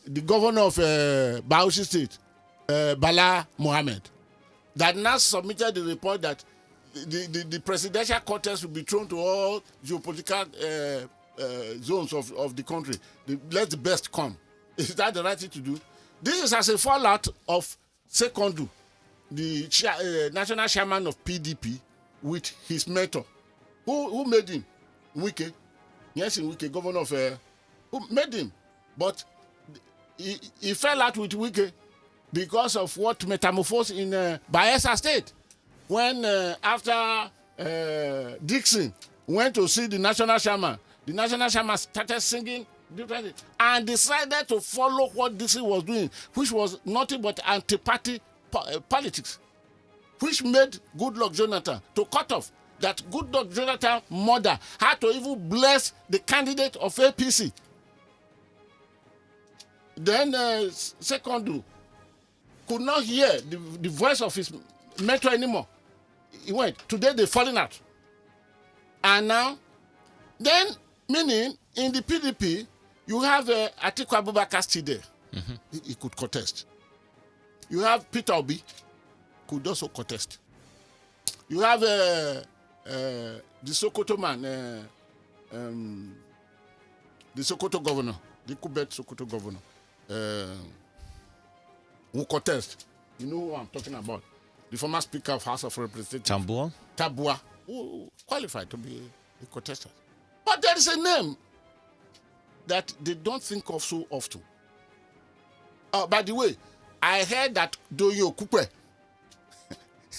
the governor of Bauchi State, Bala Mohammed, that now submitted the report that the presidential contest will be thrown to all geopolitical zones of the country. Let the best come. Is that the right thing to do? This is as a fallout of Sekondu, the national chairman of PDP, with his mentor. Who made him? Wike. Yes, Wike, governor of... who made him? But he fell out with Wike because of what metamorphosed in Bayelsa State. When after Dixon went to see the national chairman started singing differently and decided to follow what Dixon was doing, which was nothing but anti-party politics, which made Goodluck Jonathan to cut off. That Goodluck Jonathan's mother had to even bless the candidate of APC. Then Sekondu could not hear the voice of his mentor anymore. He went. Today they're falling out. And now, then, meaning in the PDP, you have Atiku Abubakar still there. Mm-hmm. He could contest. You have Peter Obi, could also contest. You have the Sokoto man, the Sokoto governor, the Kubet Sokoto governor, who contest. You know who I'm talking about. The former Speaker of House of Representatives. Tabua, who qualified to be a contestant. But there is a name that they don't think of so often. By the way, I heard that Doyo Kupe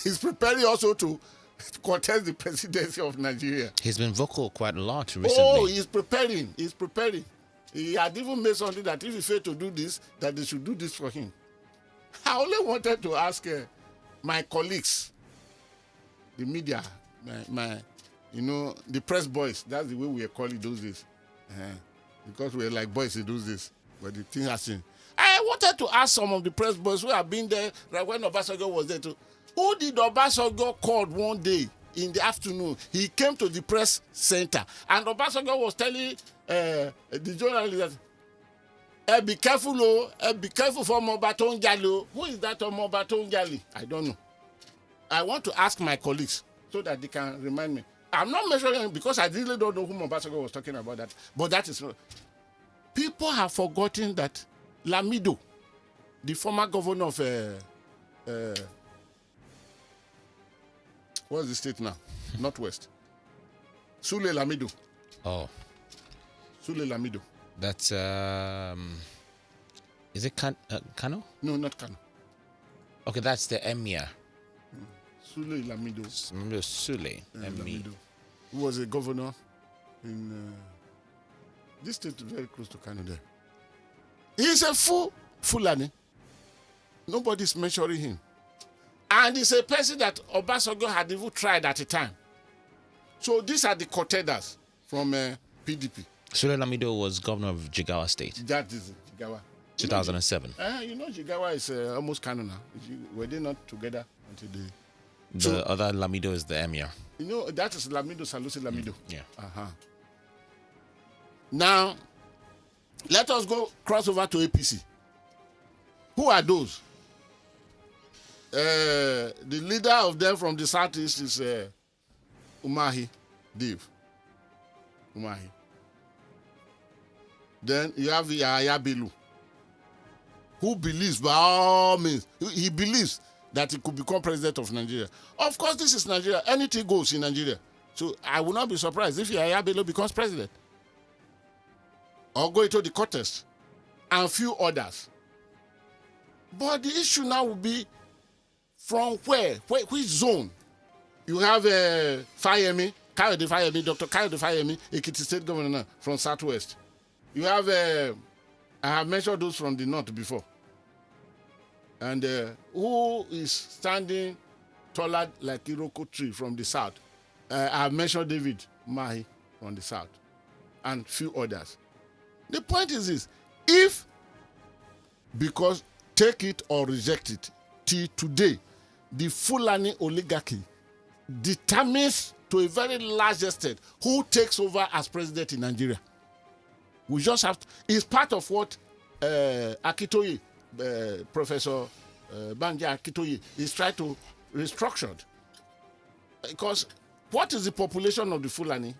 is preparing also to contest the presidency of Nigeria. He's been vocal quite a lot recently. Oh, he's preparing. He had even made something that if he failed to do this, that they should do this for him. I only wanted to ask my colleagues, the media, my the press boys. That's the way we are calling those days. Because we are like boys in those days. But the thing has changed. I wanted to ask some of the press boys who have been there right when Obasanjo was there too. Who did Obasanjo call one day in the afternoon? He came to the press center and Obasanjo was telling the journalist that, be careful, be careful for Mobaton Gali. Who is that Mobaton Gali? I don't know. I want to ask my colleagues so that they can remind me. I'm not measuring because I really don't know whom Obasanjo was talking about that. But that is People have forgotten that Lamido, the former governor of what's the state now? Northwest. Sule Lamido. Oh, Sule Lamido. that's is it Kano? No, not Kano. Okay, that's the emir. Sule Lamido. Remember Sule, emir. Lamido. Who was a governor in this state very close to Kano there. He's a Fulani. Nobody's measuring him. And he's a person that Obasanjo had even tried at the time. So these are the contenders from PDP. Sule Lamido was governor of Jigawa State, That is Jigawa. 2007. Jigawa is almost Kano now. Were they not together until they... The other Lamido is the emir. That is Lamido, Salusi Lamido. Yeah. Now, let us go cross over to APC. Who are those? The leader of them from the southeast is Umahi Dave. Umahi. Then you have Yahya Bello, who believes by all means, he believes that he could become president of Nigeria. Of course, this is Nigeria. Anything goes in Nigeria. So I will not be surprised if Yahya Bello becomes president. Or go into the contest. And few others. But the issue now will be from where? Which zone? You have Fayemi, Dr. Kayode Fayemi, Ekiti State Governor from Southwest. You have, I have mentioned those from the north before. And who is standing taller like Iroko tree from the south? I have mentioned David Mahi from the south. And few others. The point is this. If, because take it or reject it, till today, the Fulani oligarchy determines to a very large extent who takes over as president in Nigeria. We just have to, it's part of what Akitoye, Professor Banja Akitoye, is trying to restructure. Because what is the population of the Fulani?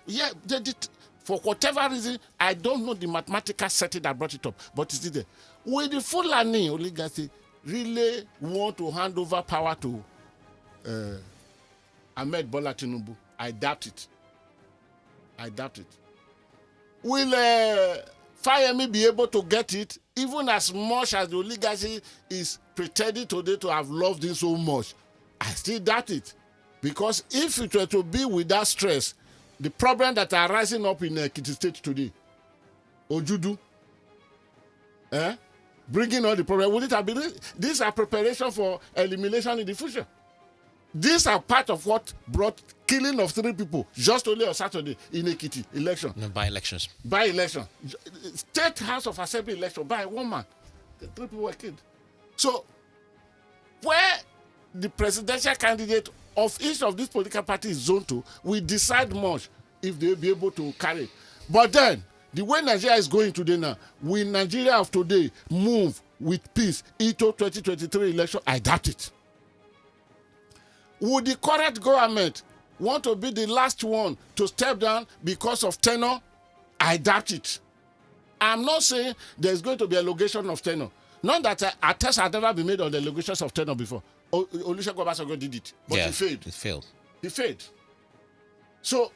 Yeah, they did, for whatever reason, I don't know the mathematical setting that brought it up, but it's there. Will the Fulani oligarchy really want to hand over power to Ahmed Bola Tinubu? I doubt it. Will Fayemi be able to get it, even as much as the oligarchy is pretending today to have loved him so much? I still doubt it. Because if it were to be without stress, the problem that are rising up in Ekiti State today, Ojudu, bringing all the problem, would it have been? These are preparation for elimination in the future. These are part of what brought killing of 3 people just only on Saturday in Ekiti election. No, by-elections. By-election. State House of Assembly election by 1 man. 3 people were killed. So, where the presidential candidate of each of these political parties zoned to will decide much if they will be able to carry it. But then, the way Nigeria is going today now, will Nigeria of today move with peace into 2023 election? I doubt it. Would the current government want to be the last one to step down because of tenure? I doubt it. I'm not saying there's going to be allegation of tenure. Not that a test had never been made on the allegations of tenure before. Olusegun Obasanjo did it, but he failed. He failed. So,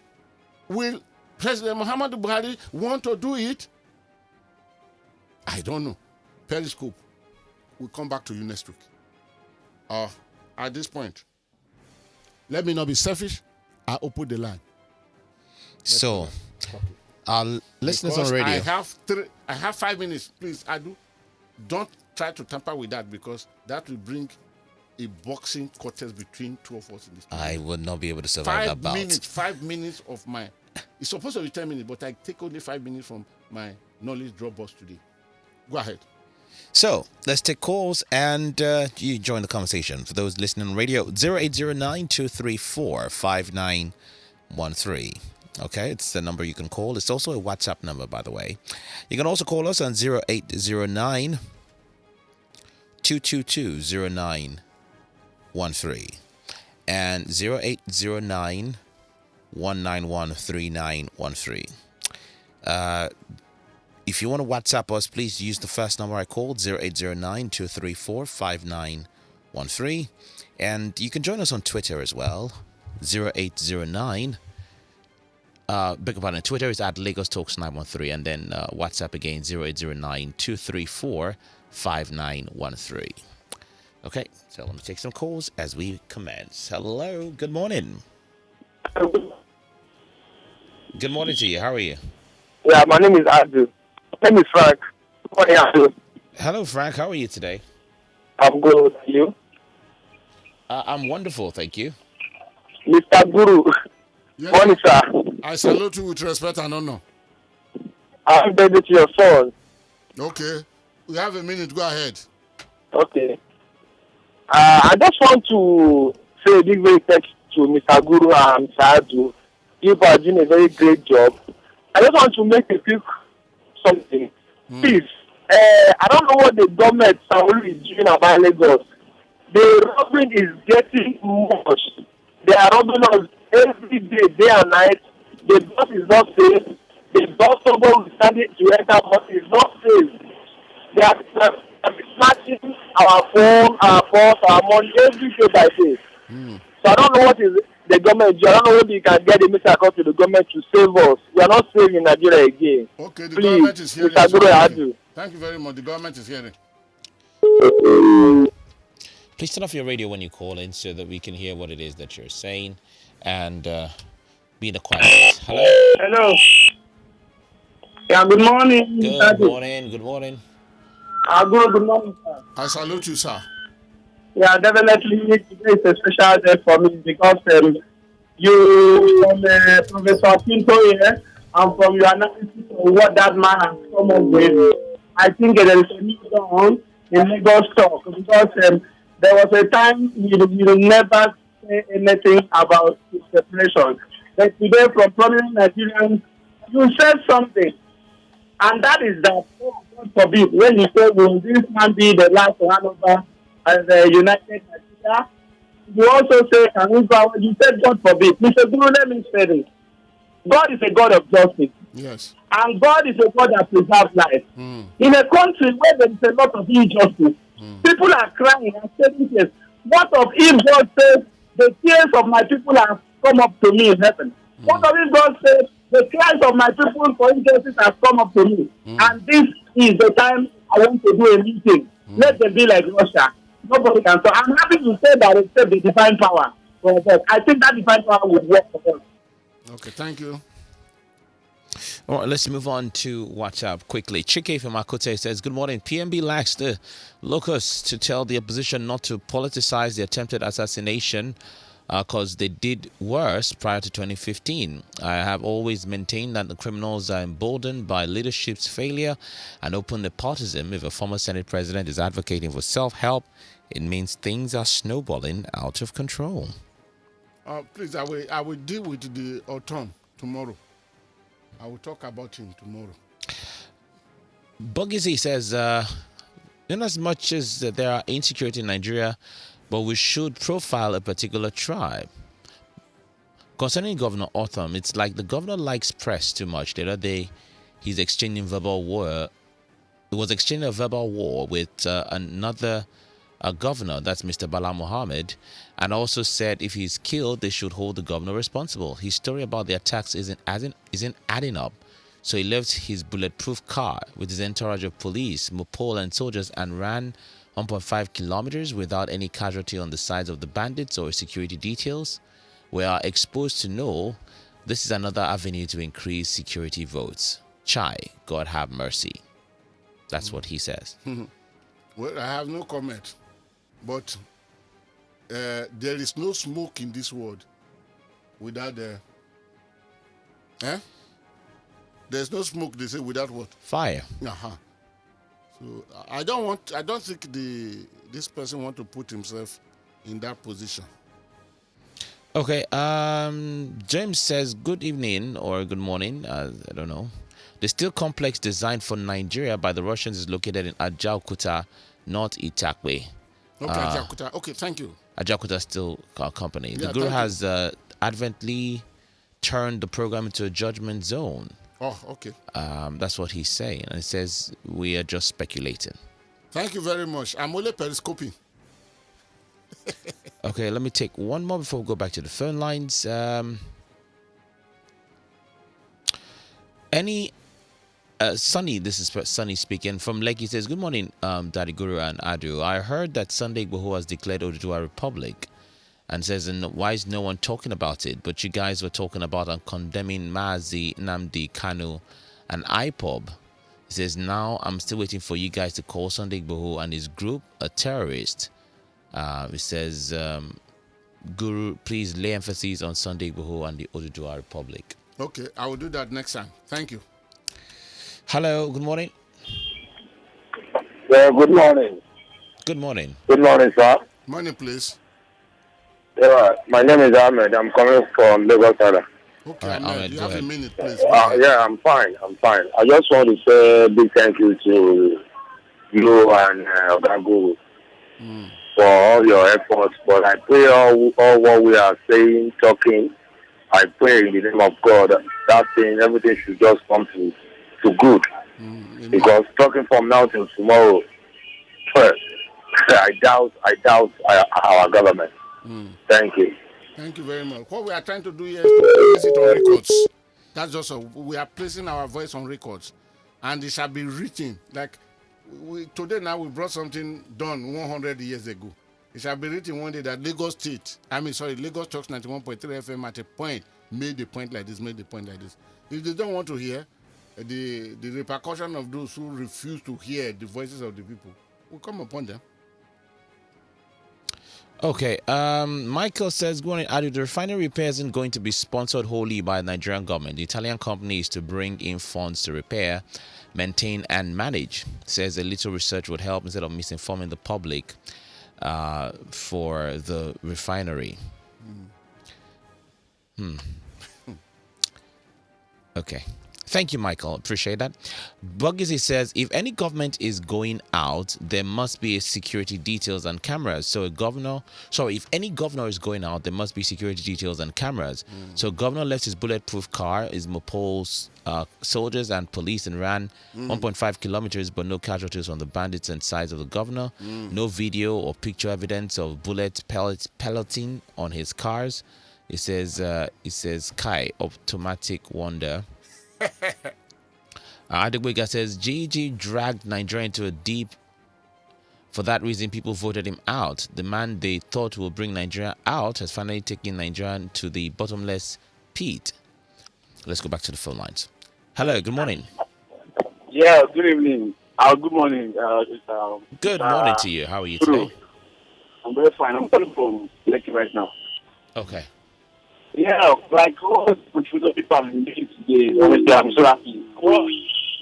will President Muhammadu Buhari want to do it? I don't know. Periscope. We'll come back to you next week. At this point, let me not be selfish. I open the line. So, our listeners because on radio. I have 5 minutes. Please, Adu, don't try to tamper with that because that will bring a boxing contest between 2 of us in this. I would not be able to survive that bout. 5 minutes of my. It's supposed to be 10 minutes, but I take only 5 minutes from my knowledge drop box today. Go ahead. So let's take calls and you join the conversation. For those listening on radio, 0809-234-5913. Okay, it's the number you can call. It's also a WhatsApp number, by the way. You can also call us on 0809-222-0913 and 0809-191-3913. if you want to WhatsApp us, please use the first number I called, 0809-234-5913. And you can join us on Twitter as well, 0809. Beg your pardon, Twitter is at Lagos Talks 913, and then WhatsApp again, 0809-234-5913. Okay, so let me take some calls as we commence. Hello, good morning. Good morning to you. How are you? Yeah, my name is Adu. My name is Frank. Good morning, Adu. Hello, Frank. How are you today? I'm good. You? I'm wonderful, thank you. Mr. Guru. Yes, Morning, sir. I salute you with respect and honor. I'm baby to your son. Okay. We have a minute. Go ahead. Okay. I just want to say a big, very thanks to Mr. Guru and Mr. Adu. You are doing a very great job. I just want to make a quick something. Please, I don't know what the government is doing about Lagos. The robbery is getting much. They are robbing us every day and night. The bus is not safe. The bus stop is starting to enter, but it's not safe. They are snatching our phone, our purse, our money every day by day. So I don't know what is the government do. I don't know whether you can get a message across to the government to save us. We are not saving Nigeria again. Okay, the Please, government is hearing. Mr. Guru, Adu. Thank you very much. The government is hearing. Please turn off your radio when you call in so that we can hear what it is that you're saying, and be in the quiet place. Hello? Hello. Yeah, good morning. Good morning. Good morning. Good morning, sir. I salute you, sir. Yeah, definitely today is a special day for me because you, from Professor Pinto here, and from your analysis of what that man has come up with, I think there is a need on in Lagos talk because there was a time you never say anything about separation. But today, from prominent Nigerians, you said something, and that is that, oh, God forbid, when you say, will this man be the last to hand over as a united Nigeria? You also say, can we go? You said, God forbid. Mr. Guru, let me say this. God is a God of justice. Yes. And God is a God that preserves life. In a country where there is a lot of injustice, people are crying and saying, yes, what of if God says, the tears of my people have come up to me in heaven? What of if God says, the cries of my people for injustice have come up to me? And this is the time I want to do a meeting. Let them be like Russia. Nobody can. So I'm happy to say that except the divine power. But I think that divine power would work for us. Okay, thank you. All right, let's move on to WhatsApp quickly. Chike from Akote says, good morning. PMB lacks the locus to tell the opposition not to politicize the attempted assassination because they did worse prior to 2015. I have always maintained that the criminals are emboldened by leadership's failure and open nepotism. If a former Senate president is advocating for self-help, it means things are snowballing out of control. Please, I will deal with the autumn tomorrow. I will talk about him tomorrow. Buggy says, in as much as there are insecurity in Nigeria, but we should profile a particular tribe. Concerning Governor Otham, it's like the governor likes press too much. The other day, he's exchanging verbal war. He was exchanging a verbal war with another governor, that's Mr. Bala Mohammed, and also said if he's killed, they should hold the governor responsible. His story about the attacks isn't adding up. So he left his bulletproof car with his entourage of police, Mopol, and soldiers and ran 1.5 kilometers without any casualty on the sides of the bandits or security details. We are exposed to know this is another avenue to increase security votes. Chai, God have mercy. That's what he says. Well, I have no comment. But there is no smoke in this world without there's no smoke, they say, without what? Fire. Uh-huh. So I don't think this person want to put himself in that position. Okay, James says, good evening or good morning, I don't know. The steel complex designed for Nigeria by the Russians is located in Ajaokuta, North Itakwe. Okay, Ajaokuta. Okay, thank you. Ajaokuta Steel Company. Yeah, The Guru has advently turned the program into a judgment zone. Oh, okay. That's what he's saying. And he says, we are just speculating. Thank you very much. I'm only periscoping. Okay, let me take one more before we go back to the phone lines. Sunny, this is Sunny speaking from Lekki. Says, good morning, Daddy Guru and Adu. I heard that Sunday Igboho has declared Oduduwa Republic, and says, and why is no one talking about it? But you guys were talking about and condemning Mazi Namdi Kanu and IPOB. He says, now I'm still waiting for you guys to call Sunday Igboho and his group a terrorist. He says, Guru, please lay emphasis on Sunday Igboho and the Oduduwa Republic. Okay, I will do that next time. Thank you. Hello, good morning. Good morning. Good morning. Good morning, sir. Morning, please. My name is Ahmed. I'm coming from Lagos, Island. Okay, All right, Ahmed, Ahmed, you go have ahead. a minute, please. Go ahead. Yeah, I'm fine. I just want to say a big thank you to you and TheGuru for all your efforts. But I pray all what we are saying, talking, I pray in the name of God that thing, everything should just come to good. Because talking from now till tomorrow, I doubt our government. Thank you. Thank you very much. What we are trying to do here is to place it on records. That's just we are placing our voice on records, and it shall be written. Like today now, we brought something done 100 years ago. It shall be written one day that Lagos Talks 91.3 FM at a point made the point like this, made the point like this. If they don't want to hear, the repercussion of those who refuse to hear the voices of the people will come upon them. Okay, Michael says, the refinery repair isn't going to be sponsored wholly by the Nigerian government. The Italian company is to bring in funds to repair, maintain, and manage. Says a little research would help instead of misinforming the public for the refinery. Okay. Thank you, Michael. Appreciate that. Buggizy says, if any government is going out, there must be security details and cameras. So if any governor is going out, there must be security details and cameras. So governor left his bulletproof car, his Mopole's soldiers and police, and ran 1.5 kilometers, but no casualties from the bandits and sides of the governor. No video or picture evidence of bullet pelleting on his cars. It says Kai, automatic wonder. Adegwega says GG dragged Nigeria into a deep. For that reason, people voted him out. The man they thought will bring Nigeria out has finally taken Nigeria to the bottomless pit. Let's go back to the phone lines. Hello, good morning. Yeah, good evening. Good morning. Good morning to you. How are you today? I'm very fine. I'm calling from Lekki right now. Okay. Yeah, like all the people have been making today, honestly, I'm so happy. Well,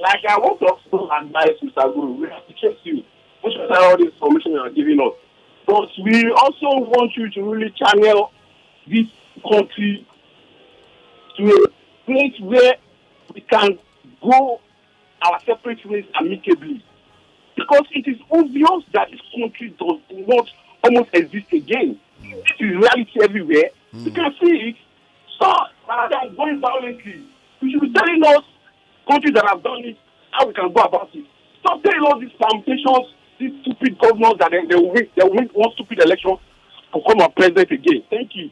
like I want to also advise Mr. Guru, we have to check you. Most of all this information you are giving us. But we also want you to really channel this country to a place where we can go our separate ways amicably. Because it is obvious that this country does not almost exist again. This is reality everywhere. You can see it. So, rather than going violently, you should be telling us, countries that have done it, how we can go about it. Stop telling us these permutations, these stupid governors that they will win one stupid election to come up president again. Thank you.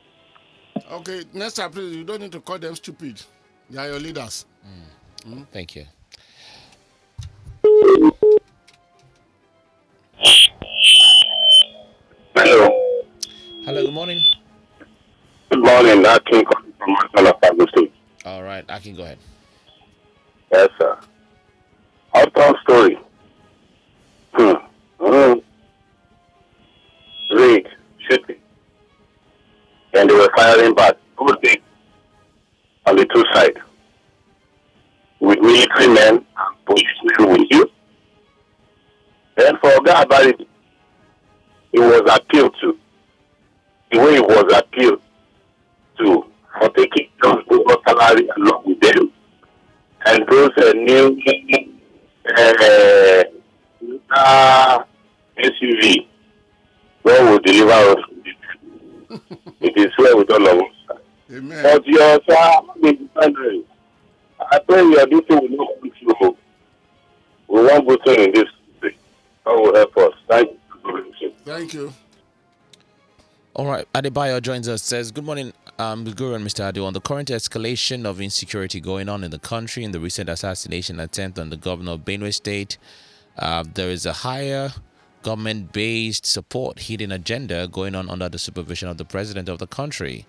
Okay, next time, please, you don't need to call them stupid. They are your leaders. Thank you. Hello. Hello, good morning. Good morning. I can call from Marcella State. All right, I can go ahead. Yes, sir. I'll tell a story. Raid, shooting. And they were firing back. Good thing. On the two sides. With military men and policemen with you. Then for Oga Abari, it was appealed to. The way it was appealed to for taking some over salary along with them. And those new SUV, God will deliver us. It is well with all of us. Amen. But your sir, I pray your duty will not be slow. We want good thing in this country. God will help us. Thank you. Thank you. All right, Adebayo joins us, says, good morning, TheGuru and Mr. Adu. On the current escalation of insecurity going on in the country and the recent assassination attempt on the governor of Benue State, there is a higher government-based support hidden agenda going on under the supervision of the president of the country.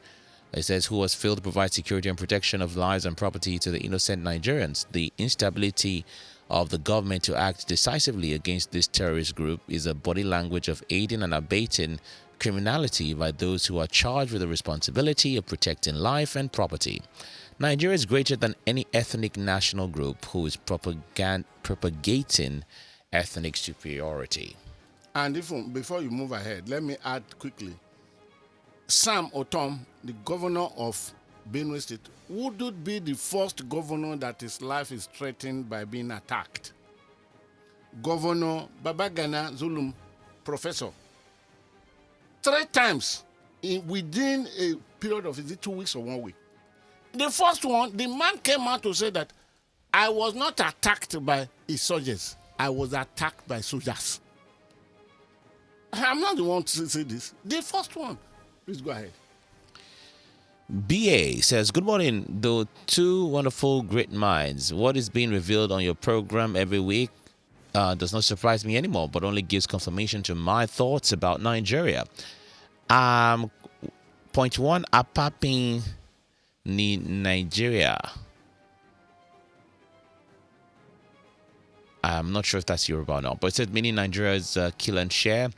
It says, who has failed to provide security and protection of lives and property to the innocent Nigerians. The instability of the government to act decisively against this terrorist group is a body language of aiding and abating criminality by those who are charged with the responsibility of protecting life and property. Nigeria is greater than any ethnic national group who is propagating ethnic superiority. And before you move ahead, let me add quickly. Sam Otom, the governor of Benue State, would be the first governor that his life is threatened by being attacked. Governor Babagana Zulum, professor, 3 times within a period of 2 weeks or 1 week. The first one, the man came out to say that I was not attacked by insurgents. I was attacked by soldiers. I'm not the one to say this. The first one. Please go ahead. BA says, good morning, though two wonderful great minds. What is being revealed on your program every week does not surprise me anymore, but only gives confirmation to my thoughts about Nigeria. Point 1, Apapin ni Nigeria. I'm not sure if that's Yoruba or not, but it says meaning Nigeria's kill and share.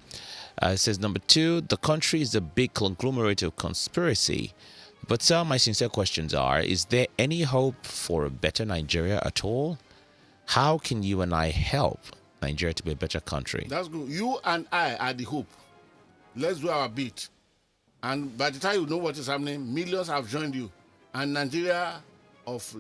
It says number 2, the country is a big conglomerate of conspiracy. But some of my sincere questions are, is there any hope for a better Nigeria at all? How can you and I help Nigeria to be a better country? That's good. You and I are the hope. Let's do our bit. And by the time you know what is happening, millions have joined you. And Nigeria of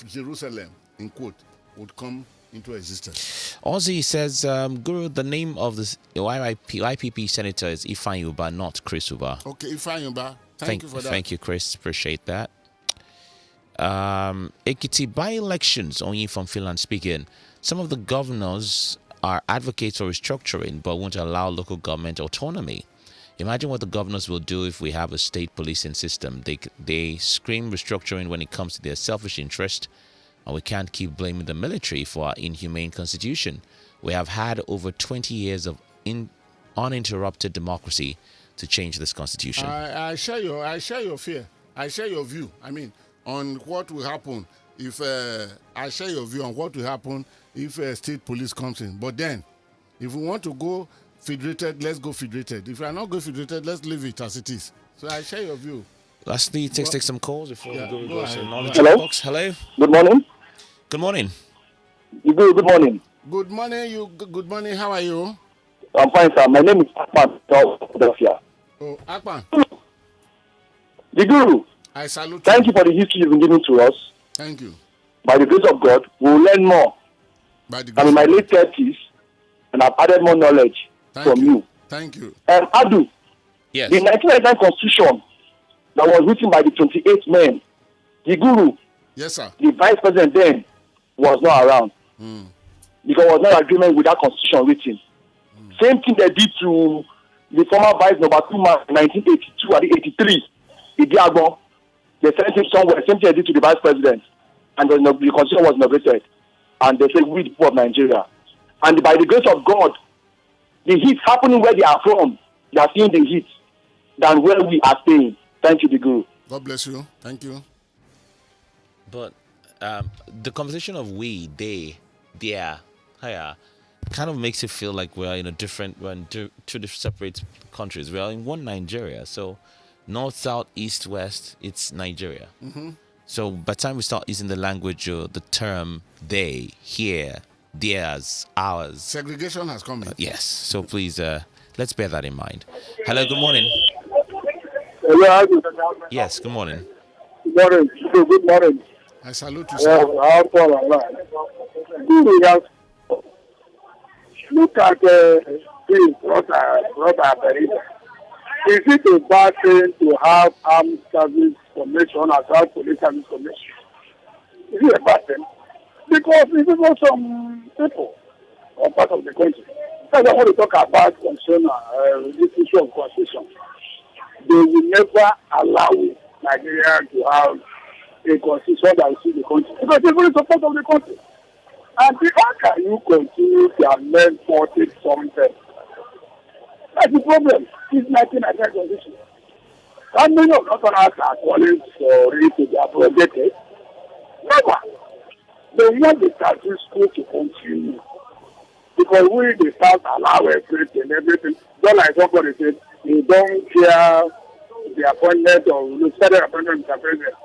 Jerusalem, in quote, would come into existence. Ozzy says, Guru, the name of the YPP senator is Ifeanyi Uba, not Chris Uba. Okay, Ifeanyi Uba. Thank you for that. Thank you, Chris. Appreciate that. Ekiti by-elections, only from Finland speaking. Some of the governors are advocates for restructuring but won't allow local government autonomy. Imagine what the governors will do if we have a state policing system. They scream restructuring when it comes to their selfish interest, and we can't keep blaming the military for our inhumane constitution. We have had over 20 years of uninterrupted democracy to change this constitution. I share your fear. I share your view. I mean, on what will happen if I share your view on what will happen if state police comes in. But then, if we want to go federated, let's go federated. If we are not going federated, let's leave it as it is. So I share your view. Lastly, take some calls before we go to knowledge Hello? box. Hello. Good morning. Good morning. Good morning. Good morning. Good morning. How are you? I'm fine, sir. My name is Akpan Philadelphia. Oh, Akpan. TheGuru, I salute you. thank you for the history you've been giving to us. Thank you. By the grace of God, we'll learn more. By the I'm in my late 30s, and I've added more knowledge from you. Thank you. Adu, Yes. the 1999 Constitution that was written by the 28 men, TheGuru, Yes, sir. the vice president then, was not around. Because there was no agreement with that constitution written. Same thing they did to the former vice number 2 man in 1982 and 83, Idiagbon. They sent him somewhere. Same thing they did to the vice president. And the constitution was inaugurated. And they said, we the people of Nigeria. And by the grace of God, the heat happening where they are from, they are seeing the heat than where we are staying. Thank you, TheGuru. God bless you. Thank you. But the conversation of we, they, their, higher, kind of makes it feel like we're in two different separate countries. We are in one Nigeria. So north, south, east, west, it's Nigeria. Mm-hmm. So by the time we start using the language or the term they, here, theirs, ours. Segregation has come in. Yes. So please, let's bear that in mind. Hello, good morning. Hello, Yes, good morning. good morning. Good morning. I salute you, sir. Look at things, what are very. Is it a bad thing to have armed service formation as well police service formation? be a bad thing because it's even some people or part of the country. That's why I want to talk about this issue of constitution. They will never allow Nigeria to have a constitution that will see the country because it's very support of the country. And how can you continue to amend 40 something? That's the problem. It's 1999 constitution. How many of us are calling for it to be abrogated? Never. They want the status quo to continue. Because we, the South, allow everything. Just like somebody said, you don't care the appointment or the federal appointment of the president.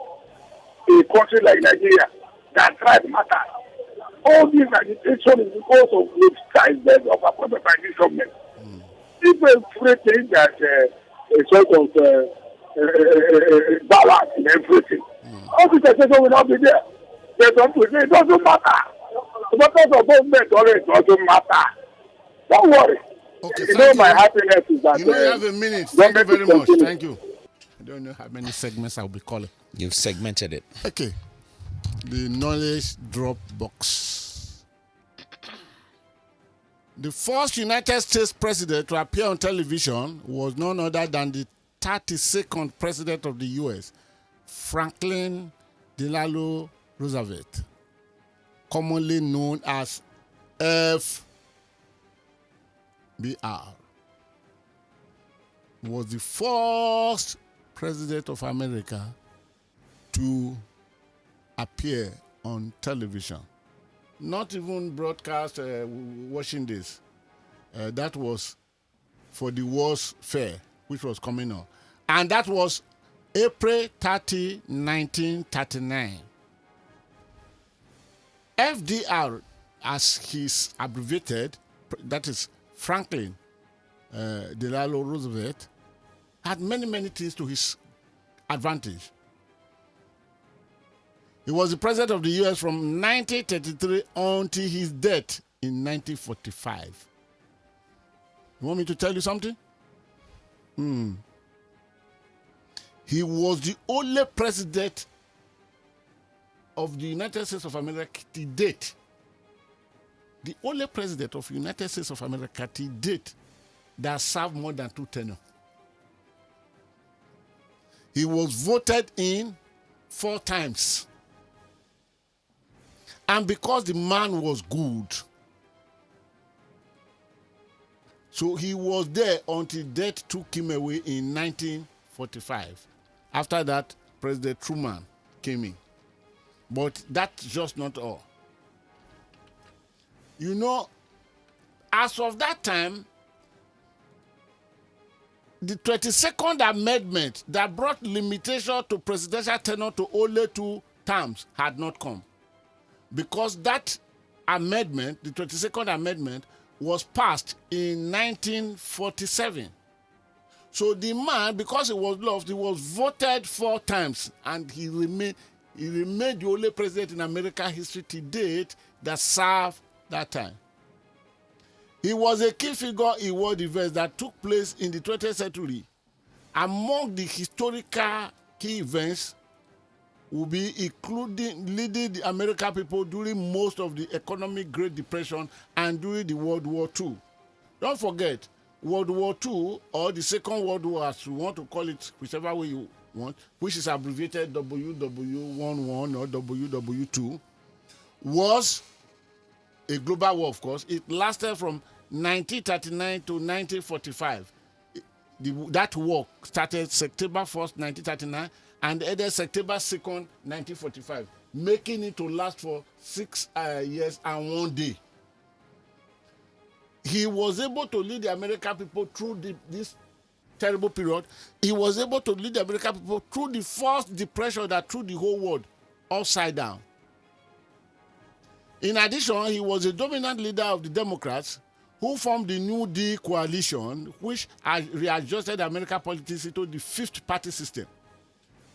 A country like Nigeria, that tribe matters. All this agitation is because of the size of appointment by this government. People think that a sort of balance in everything. All this agitation will not be there. There's some people say it doesn't matter. The matters of government already doesn't matter. Don't worry. Okay, you know my happiness is that. You know you have a minute. Thank you very much. Thank you. I don't know how many segments I'll be calling. You've segmented it. Okay. The knowledge drop box. The first United States president to appear on television was none other than the 32nd president of the U.S., Franklin Delano Roosevelt, commonly known as FBR. Was the first president of America to appear on television. Not even broadcast watching this. That was for the World's Fair, which was coming on. And that was April 30, 1939. FDR, as he's abbreviated, that is Franklin Delano Roosevelt, had many things to his advantage. He was the president of the U.S. from 1933 until his death in 1945. You want me to tell you something? He was the only president of the United States of America to date. The only president of the United States of America to date that served more than 2 tenures. He was voted in 4 times. And because the man was good, so he was there until death took him away in 1945. After that, President Truman came in. But that's just not all. You know, as of that time, the 22nd Amendment that brought limitation to presidential tenure to only 2 terms had not come. Because that amendment, the 22nd Amendment, was passed in 1947. So the man, because he was loved, he was voted 4 times, and he remained the only president in American history to date that served that time. He was a key figure in world events that took place in the 20th century. Among the historical key events will be including leading the American people during most of the economic Great Depression and during the World War II. Don't forget, World War II, or the Second World War, as you want to call it, whichever way you want, which is abbreviated WW11 or WW2, was a global war, of course. It lasted from 1939 to 1945. That war started September 1st, 1939, and ended September 2nd, 1945, making it to last for 6 years and 1 day. He was able to lead the American people through this terrible period. He was able to lead the American people through the first depression that threw the whole world upside down. In addition, he was a dominant leader of the Democrats, who formed the New Deal coalition, which readjusted American politics into the fifth party system.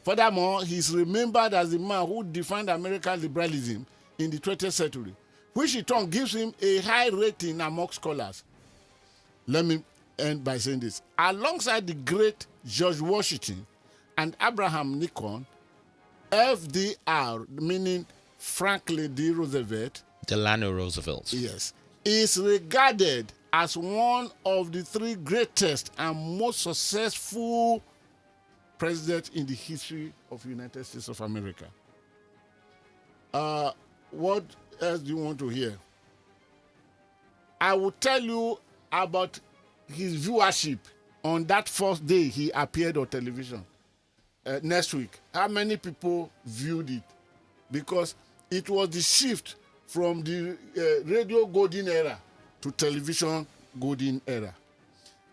Furthermore, he is remembered as the man who defined American liberalism in the 20th century, which in turn gives him a high rating among scholars. Let me end by saying this. Alongside the great George Washington and Abraham Lincoln, FDR, meaning Franklin D. Roosevelt, Delano Roosevelt. yes, is regarded as one of the 3 greatest and most successful presidents in the history of the United States of America. What else do you want to hear? I will tell you about his viewership on that first day he appeared on television. Next week, how many people viewed it? Because it was the shift from the radio golden era to television golden era.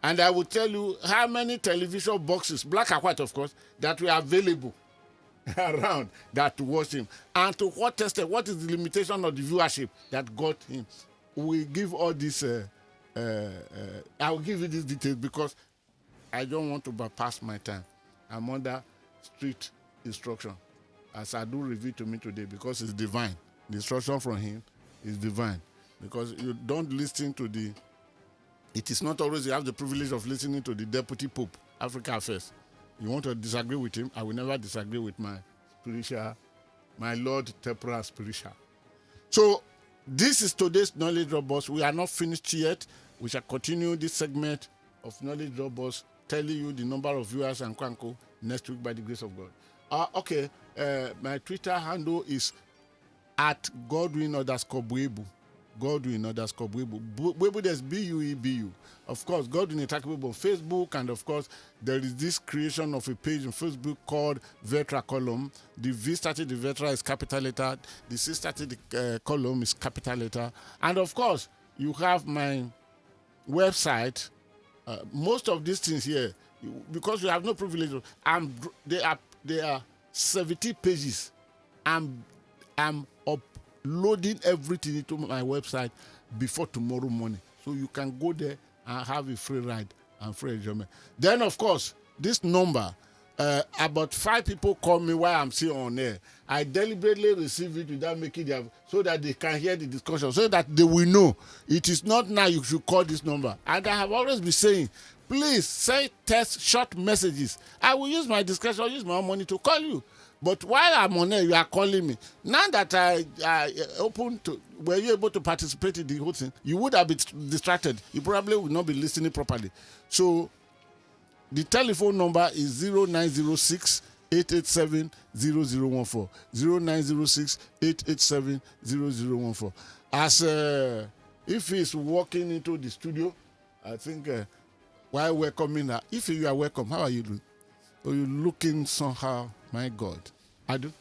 And I will tell you how many television boxes, black and white of course, that were available around that watched him. And to what extent, what is the limitation of the viewership that got him? We give all this, I will give you these details because I don't want to bypass my time. I'm under strict instruction, as I do reveal to me today, because it's divine. The instruction from him is divine. Because you don't listen to it is not always you have the privilege of listening to the Deputy Pope, Africa Affairs. You want to disagree with him, I will never disagree with my spiritual, my Lord Temporal Spiritual. So this is today's Knowledge Robots. We are not finished yet. We shall continue this segment of Knowledge Robots, telling you the number of viewers and Kwanko next week by the grace of God. My Twitter handle is at Godwin_Buebu. Buebu, there's BUEBU. Of course, Godwin Attackable on Facebook, and of course, there is this creation of a page on Facebook called Vetra Column. The V started the Vetra is capital letter, the C started the column is capital letter, and of course, you have my website. Most of these things here, because you have no privilege, they are 70 pages. I'm uploading everything into my website before tomorrow morning, so you can go there and have a free ride and free enjoyment. Then, of course, this number, about 5 people call me while I'm still on air. I deliberately receive it without making them, so that they can hear the discussion, so that they will know it is not now you should call this number. And I have always been saying, please say text short messages. I will use my discretion, use my own money to call you. But while I'm on air, you are calling me. Now that I open to, were you able to participate in the whole thing? You would have been distracted. You probably would not be listening properly. So the telephone number is 0906 887 0014. 0906 887 0014. As if he's walking into the studio, I think while welcoming her, if you are welcome, how are you doing? Are you looking somehow? My God. I do?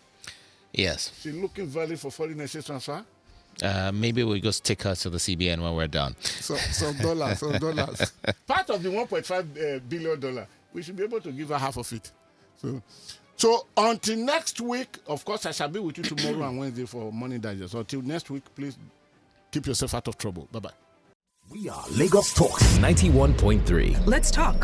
Yes. She's looking valid for foreign exchange transfer? Maybe we'll just take her to the CBN when we're done. Some dollars. Part of the $1.5 billion, we should be able to give her half of it. So until next week, of course, I shall be with you tomorrow and Wednesday for Morning Digest. Until next week, please keep yourself out of trouble. Bye-bye. We are Lagos Talks 91.3. Let's talk.